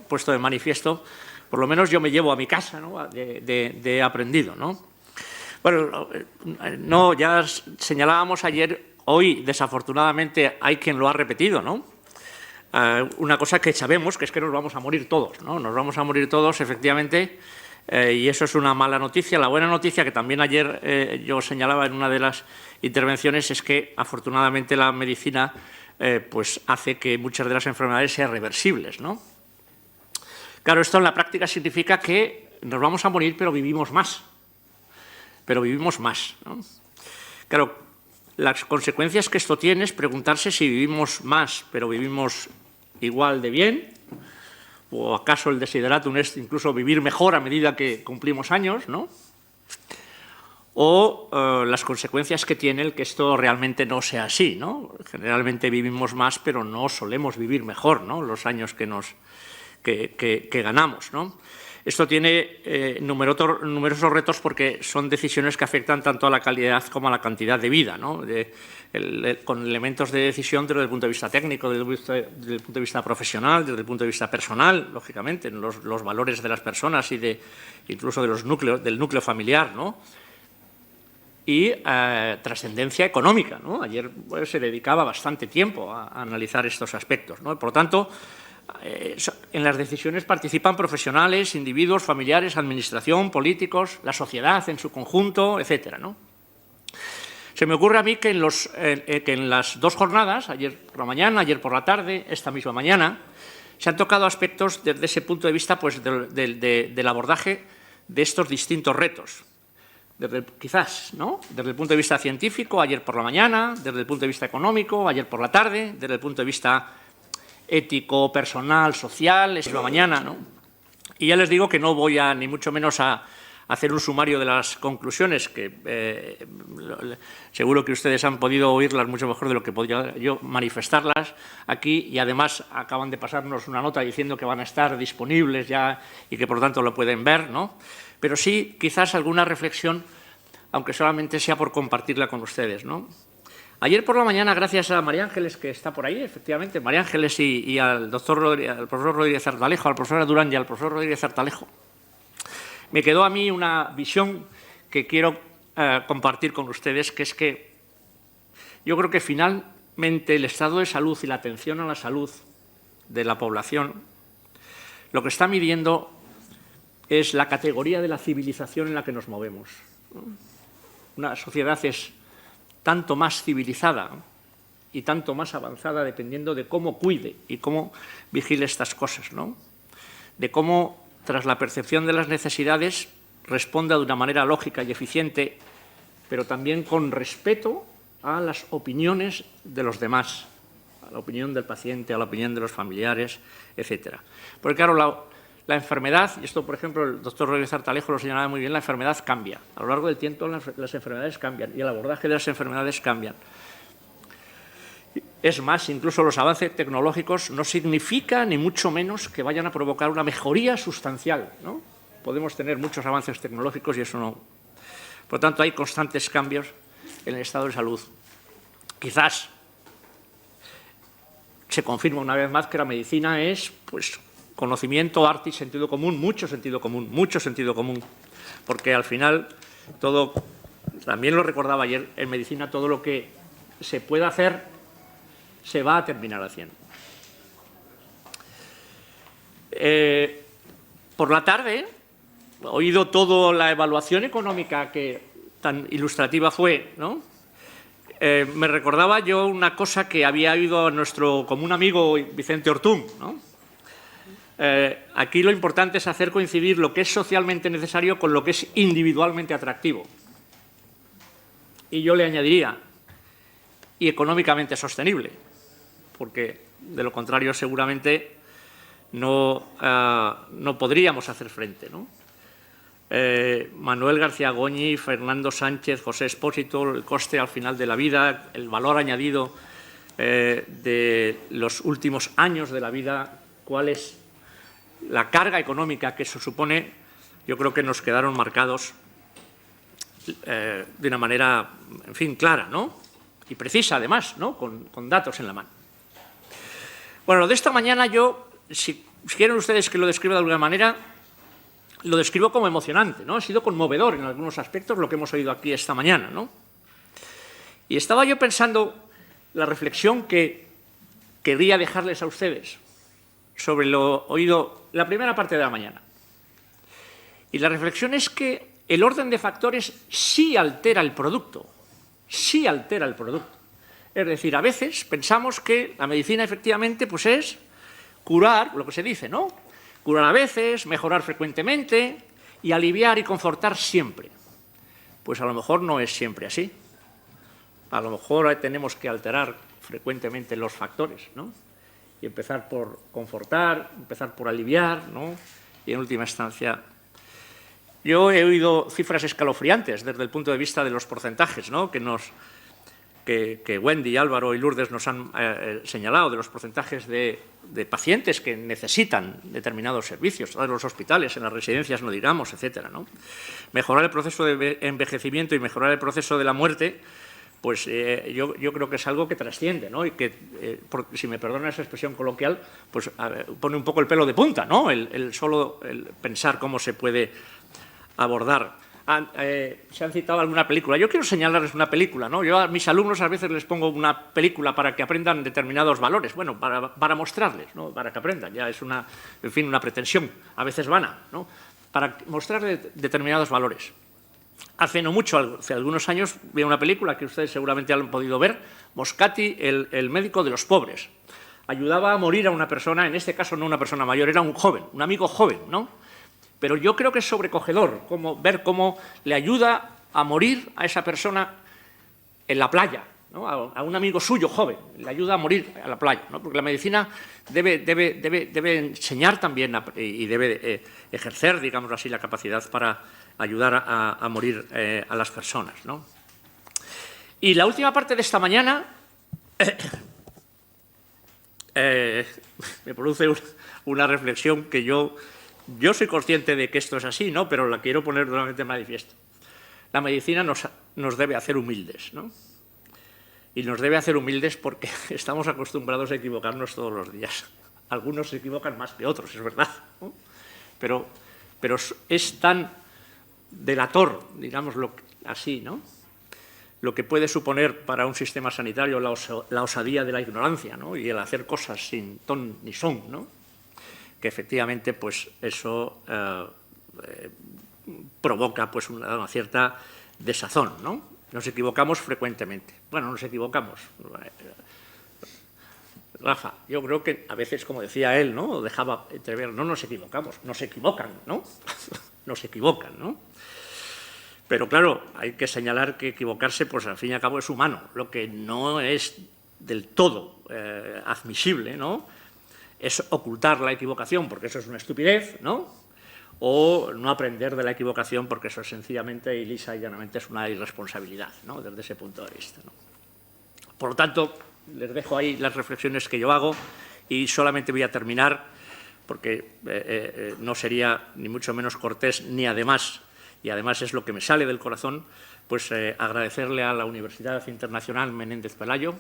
puesto de manifiesto, por lo menos yo me llevo a mi casa, ¿no?, de aprendido, ¿no? Bueno, no, ya señalábamos ayer, hoy desafortunadamente hay quien lo ha repetido, ¿no? Una cosa que sabemos, que es que nos vamos a morir todos, ¿no? Nos vamos a morir todos, efectivamente, y eso es una mala noticia. La buena noticia, que también ayer yo señalaba en una de las intervenciones, es que afortunadamente la medicina pues hace que muchas de las enfermedades sean reversibles, ¿no? Claro, esto en la práctica significa que nos vamos a morir, pero vivimos más. Pero vivimos más, ¿no? Claro, las consecuencias que esto tiene es preguntarse si vivimos más, pero vivimos igual de bien, o acaso el desideratum es incluso vivir mejor a medida que cumplimos años, ¿no? O las consecuencias que tiene el que esto realmente no sea así, ¿no? Generalmente vivimos más, pero no solemos vivir mejor, ¿no?, los años que ganamos, ¿no? Esto tiene numerosos retos porque son decisiones que afectan tanto a la calidad como a la cantidad de vida, ¿no? Con elementos de decisión desde el punto de vista técnico, desde el punto de vista profesional, desde el punto de vista personal, lógicamente, los valores de las personas y incluso del núcleo familiar, ¿no? Y trascendencia económica, ¿no? Ayer pues, se dedicaba bastante tiempo a analizar estos aspectos, ¿no? Por lo tanto, en las decisiones participan profesionales, individuos, familiares, administración, políticos, la sociedad en su conjunto, etcétera, ¿no? Se me ocurre a mí que en las dos jornadas, ayer por la mañana, ayer por la tarde, esta misma mañana, se han tocado aspectos desde ese punto de vista pues, del abordaje de estos distintos retos. Quizás, ¿no?, desde el punto de vista científico, ayer por la mañana, desde el punto de vista económico, ayer por la tarde, desde el punto de vista ético, personal, social, es la mañana, ¿no? Y ya les digo que no voy ni mucho menos a hacer un sumario de las conclusiones, que seguro que ustedes han podido oírlas mucho mejor de lo que podría yo manifestarlas aquí, y además acaban de pasarnos una nota diciendo que van a estar disponibles ya y que por tanto lo pueden ver, ¿no? Pero sí, quizás alguna reflexión, aunque solamente sea por compartirla con ustedes, ¿no? Ayer por la mañana, gracias a María Ángeles, que está por ahí, efectivamente, María Ángeles y al profesor Rodríguez Artalejo, al profesor Durán y al profesor Rodríguez Artalejo, me quedó a mí una visión que quiero compartir con ustedes, que es que yo creo que finalmente el estado de salud y la atención a la salud de la población lo que está midiendo es la categoría de la civilización en la que nos movemos, ¿no? Una sociedad es tanto más civilizada y tanto más avanzada dependiendo de cómo cuide y cómo vigile estas cosas, ¿no? De cómo, tras la percepción de las necesidades, responda de una manera lógica y eficiente, pero también con respeto a las opiniones de los demás, a la opinión del paciente, a la opinión de los familiares, etcétera. Porque, claro, la enfermedad, y esto, por ejemplo, el doctor Rodríguez Artalejo lo señalaba muy bien, la enfermedad cambia. A lo largo del tiempo las enfermedades cambian y el abordaje de las enfermedades cambian. Es más, incluso los avances tecnológicos no significa ni mucho menos que vayan a provocar una mejoría sustancial, ¿no? Podemos tener muchos avances tecnológicos y eso no. Por lo tanto, hay constantes cambios en el estado de salud. Quizás se confirma una vez más que la medicina es, pues, conocimiento, arte y sentido común, mucho sentido común, porque al final todo, también lo recordaba ayer, en medicina todo lo que se pueda hacer se va a terminar haciendo. Por la tarde, he oído toda la evaluación económica que tan ilustrativa fue, ¿no? Me recordaba yo una cosa que había oído a nuestro común amigo Vicente Ortún, ¿no? Aquí lo importante es hacer coincidir lo que es socialmente necesario con lo que es individualmente atractivo. Y yo le añadiría, y económicamente sostenible, porque de lo contrario seguramente no podríamos hacer frente, ¿no? Manuel García Goñi, Fernando Sánchez, José Expósito, el coste al final de la vida, el valor añadido de los últimos años de la vida, cuál es la carga económica que eso supone, yo creo que nos quedaron marcados de una manera, en fin, clara, ¿no? Y precisa, además, ¿no? Con datos en la mano. Bueno, lo de esta mañana yo, si quieren ustedes que lo describa de alguna manera, lo describo como emocionante, ¿no? Ha sido conmovedor en algunos aspectos lo que hemos oído aquí esta mañana, ¿no? Y estaba yo pensando la reflexión que quería dejarles a ustedes sobre lo oído la primera parte de la mañana. Y la reflexión es que el orden de factores sí altera el producto, sí altera el producto. Es decir, a veces pensamos que la medicina efectivamente pues es curar, lo que se dice, ¿no? Curar a veces, mejorar frecuentemente y aliviar y confortar siempre. Pues a lo mejor no es siempre así. A lo mejor tenemos que alterar frecuentemente los factores, ¿no? Y empezar por confortar, empezar por aliviar, ¿no? Y en última instancia, yo he oído cifras escalofriantes desde el punto de vista de los porcentajes, ¿no? Que Wendy, Álvaro y Lourdes nos han señalado, de los porcentajes de pacientes que necesitan determinados servicios, en los hospitales, en las residencias, no digamos, etcétera, ¿no? Mejorar el proceso de envejecimiento y mejorar el proceso de la muerte, pues yo creo que es algo que trasciende, ¿no? Y que, si me perdona esa expresión coloquial, pues pone un poco el pelo de punta, ¿no? El solo pensar cómo se puede abordar. Se han citado alguna película. Yo quiero señalarles una película, ¿no? Yo a mis alumnos a veces les pongo una película para que aprendan determinados valores, bueno, para mostrarles, ¿no? Para que aprendan, ya es una, en fin, una pretensión, a veces vana, ¿no? Para mostrarles determinados valores. Hace no mucho, hace algunos años, vi una película que ustedes seguramente han podido ver, Moscati, el médico de los pobres. Ayudaba a morir a una persona, en este caso no una persona mayor, era un joven, un amigo joven, ¿no? Pero yo creo que es sobrecogedor ver cómo le ayuda a morir a esa persona en la playa, ¿no? A un amigo suyo joven, le ayuda a morir a la playa, ¿no? Porque la medicina debe enseñar también y debe ejercer, digamos así, la capacidad para ayudar a morir a las personas, ¿no? Y la última parte de esta mañana me produce una reflexión que yo soy consciente de que esto es así, ¿no? Pero la quiero poner nuevamente en manifiesto. La medicina nos debe hacer humildes, ¿no? Y nos debe hacer humildes porque estamos acostumbrados a equivocarnos todos los días. Algunos se equivocan más que otros, es verdad, ¿no? Pero es tan delator, digámoslo así, ¿no? Lo que puede suponer para un sistema sanitario la osadía de la ignorancia, ¿no? Y el hacer cosas sin ton ni son, ¿no? Que efectivamente pues eso provoca pues una cierta desazón, ¿no? Nos equivocamos frecuentemente. Bueno, nos equivocamos. Rafa, yo creo que a veces, como decía él, ¿no? Dejaba entrever, no nos equivocamos, nos equivocan, ¿no? Nos equivocan, ¿no? Pero claro, hay que señalar que equivocarse, pues al fin y al cabo es humano, lo que no es del todo admisible, ¿no? Es ocultar la equivocación, porque eso es una estupidez, ¿no? O no aprender de la equivocación, porque eso sencillamente y lisa y llanamente es una irresponsabilidad, ¿no? Desde ese punto de vista, ¿no? Por lo tanto, les dejo ahí las reflexiones que yo hago y solamente voy a terminar, porque no sería ni mucho menos cortés, ni además, y además es lo que me sale del corazón, pues agradecerle a la Universidad Internacional Menéndez Pelayo.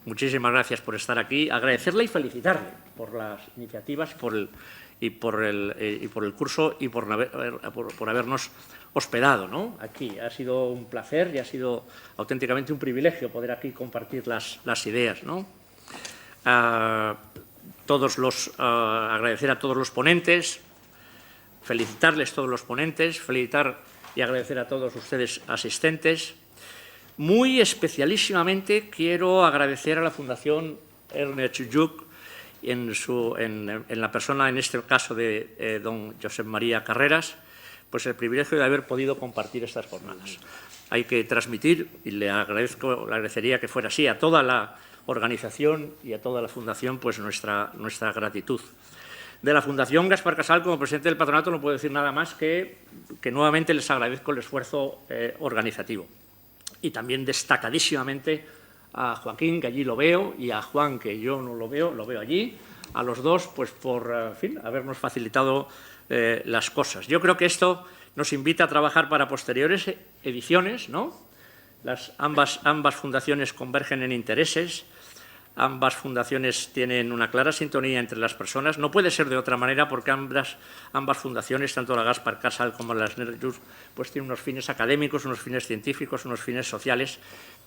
Muchísimas gracias por estar aquí, agradecerle y felicitarle por las iniciativas y por el curso y por habernos hospedado, ¿no? Aquí. Ha sido un placer y ha sido auténticamente un privilegio poder aquí compartir las ideas, ¿no? Agradecer a todos los ponentes, felicitarles a todos los ponentes, felicitar y agradecer a todos ustedes asistentes. Muy especialísimamente quiero agradecer a la Fundación Ernest Lluch en la persona, en este caso, de don Josep María Carreras, pues el privilegio de haber podido compartir estas jornadas. Hay que transmitir, y le agradecería que fuera así, a toda la organización y a toda la Fundación, pues nuestra gratitud. De la Fundación Gaspar Casal, como presidente del patronato, no puedo decir nada más que nuevamente les agradezco el esfuerzo organizativo. Y también destacadísimamente a Joaquín, que allí lo veo, y a Juan, que yo no lo veo allí, a los dos, pues por, en fin, habernos facilitado las cosas. Yo creo que esto nos invita a trabajar para posteriores ediciones, ¿no? Ambas fundaciones convergen en intereses, ambas fundaciones tienen una clara sintonía entre las personas. No puede ser de otra manera porque ambas fundaciones, tanto la Gaspar Casal como la Ernest Lluch, pues tienen unos fines académicos, unos fines científicos, unos fines sociales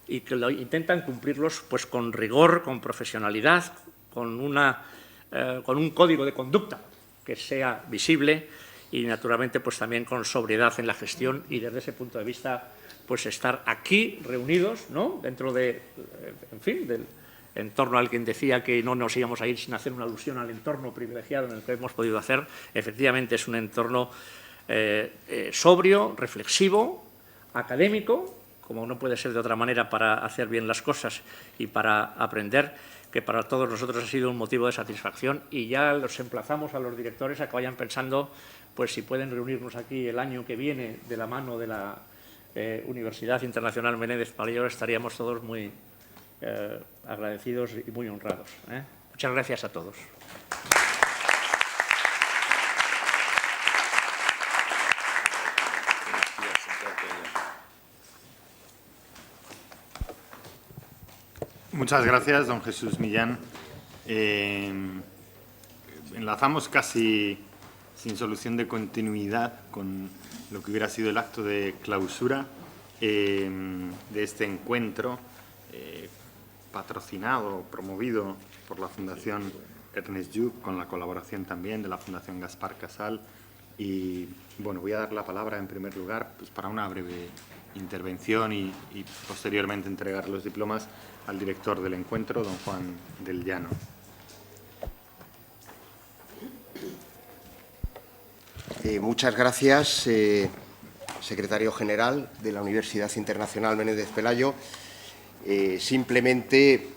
y que intentan cumplirlos pues, con rigor, con profesionalidad, con un código de conducta que sea visible y, naturalmente, pues también con sobriedad en la gestión y, desde ese punto de vista, pues estar aquí reunidos, ¿no? Dentro de, en fin, del entorno al que decía que no nos íbamos a ir sin hacer una alusión al entorno privilegiado en el que hemos podido hacer. Efectivamente, es un entorno sobrio, reflexivo, académico, como no puede ser de otra manera para hacer bien las cosas y para aprender, que para todos nosotros ha sido un motivo de satisfacción, y ya los emplazamos a los directores a que vayan pensando pues si pueden reunirnos aquí el año que viene de la mano de la Universidad Internacional Menéndez Pelayo. Estaríamos todos muy agradecidos y muy honrados. Muchas gracias a todos. Muchas gracias, don Jesús Millán. Enlazamos casi sin solución de continuidad con lo que hubiera sido el acto de clausura de este encuentro patrocinado, promovido por la Fundación Ernest Lluch, con la colaboración también de la Fundación Gaspar Casal. Y bueno, voy a dar la palabra en primer lugar pues, para una breve intervención y posteriormente entregar los diplomas al director del encuentro, don Juan del Llano. Muchas gracias, secretario general de la Universidad Internacional Menéndez Pelayo. Simplemente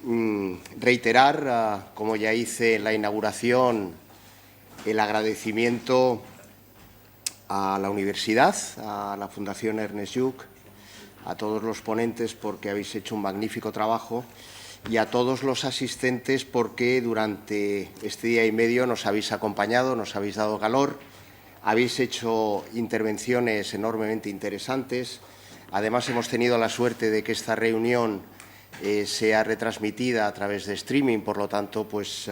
reiterar, como ya hice en la inauguración, el agradecimiento a la universidad, a la Fundación Ernest Lluch, a todos los ponentes porque habéis hecho un magnífico trabajo y a todos los asistentes porque durante este día y medio nos habéis acompañado, nos habéis dado calor, habéis hecho intervenciones enormemente interesantes. Además, hemos tenido la suerte de que esta reunión sea retransmitida a través de streaming, por lo tanto, pues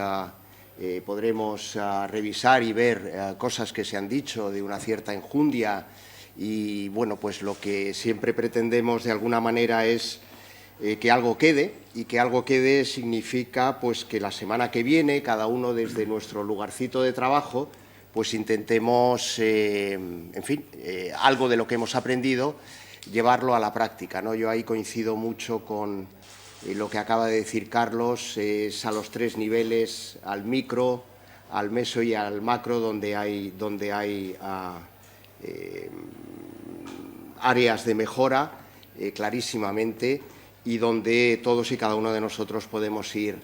podremos revisar y ver cosas que se han dicho de una cierta enjundia. Y, bueno, pues lo que siempre pretendemos de alguna manera es que algo quede, y que algo quede significa pues que la semana que viene, cada uno desde nuestro lugarcito de trabajo, pues intentemos, en fin, algo de lo que hemos aprendido, llevarlo a la práctica, ¿no? Yo ahí coincido mucho con lo que acaba de decir Carlos, es a los tres niveles, al micro, al meso y al macro, donde hay áreas de mejora clarísimamente y donde todos y cada uno de nosotros podemos ir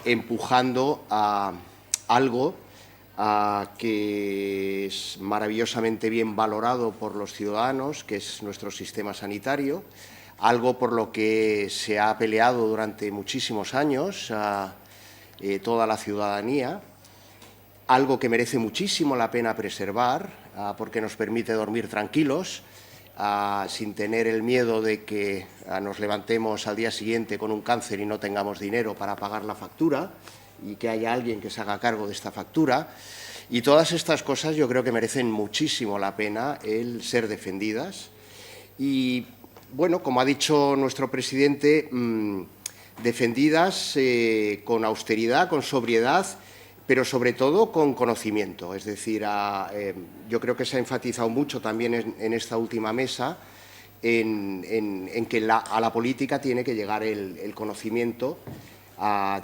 empujando a algo que es maravillosamente bien valorado por los ciudadanos, que es nuestro sistema sanitario, algo por lo que se ha peleado durante muchísimos años toda la ciudadanía, algo que merece muchísimo la pena preservar porque nos permite dormir tranquilos, sin tener el miedo de que nos levantemos al día siguiente con un cáncer y no tengamos dinero para pagar la factura y que haya alguien que se haga cargo de esta factura. Y todas estas cosas yo creo que merecen muchísimo la pena el ser defendidas. Y, bueno, como ha dicho nuestro presidente, defendidas con austeridad, con sobriedad, pero sobre todo con conocimiento. Es decir, yo creo que se ha enfatizado mucho también en esta última mesa en que a la política tiene que llegar el conocimiento,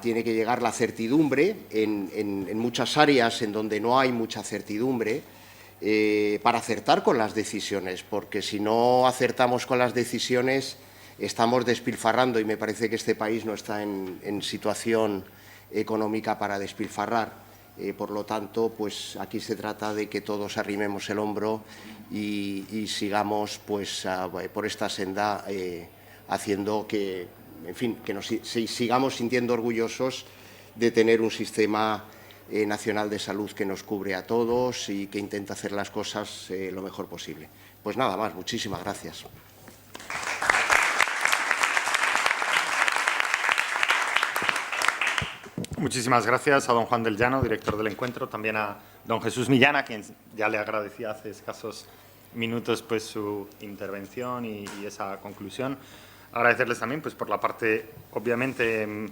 tiene que llegar la certidumbre en muchas áreas en donde no hay mucha certidumbre para acertar con las decisiones, porque si no acertamos con las decisiones estamos despilfarrando y me parece que este país no está en situación económica para despilfarrar. Por lo tanto, pues aquí se trata de que todos arrimemos el hombro y sigamos pues, por esta senda haciendo que, en fin, que nos sigamos sintiendo orgullosos de tener un sistema nacional de salud que nos cubre a todos y que intenta hacer las cosas lo mejor posible. Pues nada más, muchísimas gracias. Muchísimas gracias a don Juan del Llano, director del encuentro, también a don Jesús Millán, a quien ya le agradecí hace escasos minutos pues, su intervención y esa conclusión. Agradecerles también pues, por la parte, obviamente,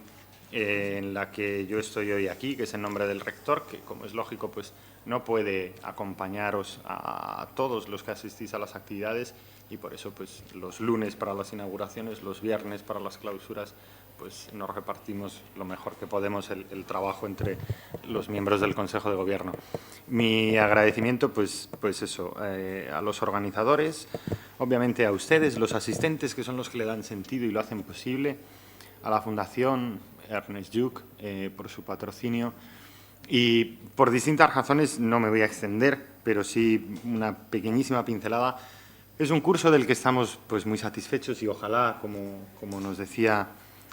en la que yo estoy hoy aquí, que es en nombre del rector, que, como es lógico, pues, no puede acompañaros a todos los que asistís a las actividades y por eso pues, los lunes para las inauguraciones, los viernes para las clausuras, pues nos repartimos lo mejor que podemos el trabajo entre los miembros del Consejo de Gobierno. Mi agradecimiento, pues eso, a los organizadores, obviamente a ustedes, los asistentes, que son los que le dan sentido y lo hacen posible, a la Fundación Ernest Lluch por su patrocinio y por distintas razones no me voy a extender, pero sí una pequeñísima pincelada. Es un curso del que estamos pues, muy satisfechos y ojalá, como nos decía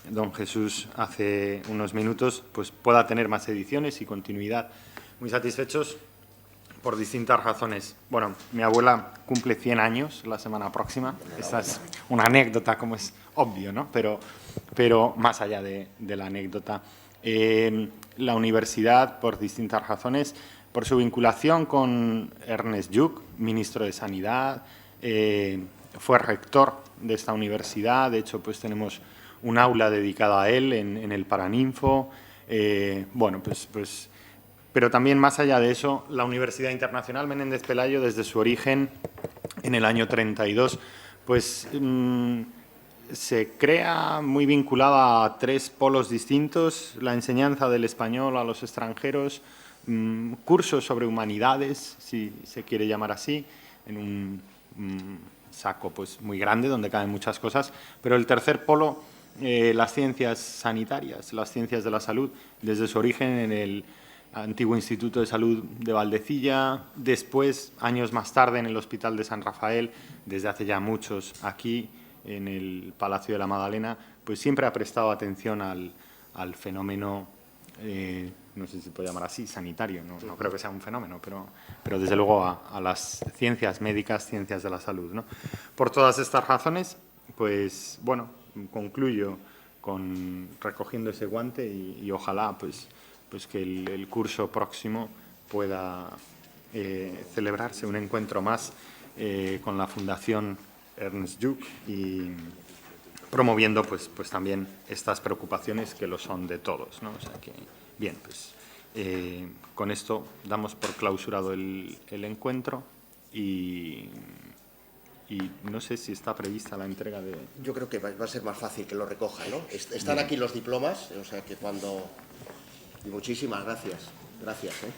don Jesús hace unos minutos, pues pueda tener más ediciones y continuidad. Muy satisfechos por distintas razones. Bueno, mi abuela cumple 100 años la semana próxima. Esta es una anécdota, como es obvio, ¿no? Pero más allá de la anécdota. La universidad, por distintas razones, por su vinculación con Ernest Lluch, ministro de Sanidad, fue rector de esta universidad. De hecho, pues tenemos un aula dedicada a él en el Paraninfo. Bueno, pues, pero también más allá de eso, la Universidad Internacional Menéndez Pelayo, desde su origen en el año 32, pues se crea muy vinculada a 3 polos distintos: la enseñanza del español a los extranjeros, cursos sobre humanidades, si se quiere llamar así, en un saco pues, muy grande donde caben muchas cosas, pero el tercer polo, las ciencias sanitarias, las ciencias de la salud, desde su origen en el antiguo Instituto de Salud de Valdecilla, después, años más tarde, en el Hospital de San Rafael, desde hace ya muchos aquí, en el Palacio de la Magdalena, pues siempre ha prestado atención al fenómeno, no sé si se puede llamar así, sanitario, no creo que sea un fenómeno, pero desde luego a las ciencias médicas, ciencias de la salud, ¿no? Por todas estas razones, pues bueno, concluyo recogiendo ese guante y ojalá pues que el curso próximo pueda celebrarse un encuentro más con la Fundación Ernest Lluch y promoviendo pues también estas preocupaciones que lo son de todos, ¿no? O sea que, bien, pues con esto damos por clausurado el encuentro y no sé si está prevista la entrega de... Yo creo que va a ser más fácil que lo recoja, ¿no? Están aquí los diplomas, o sea que cuando... Y muchísimas gracias. Gracias, ¿eh?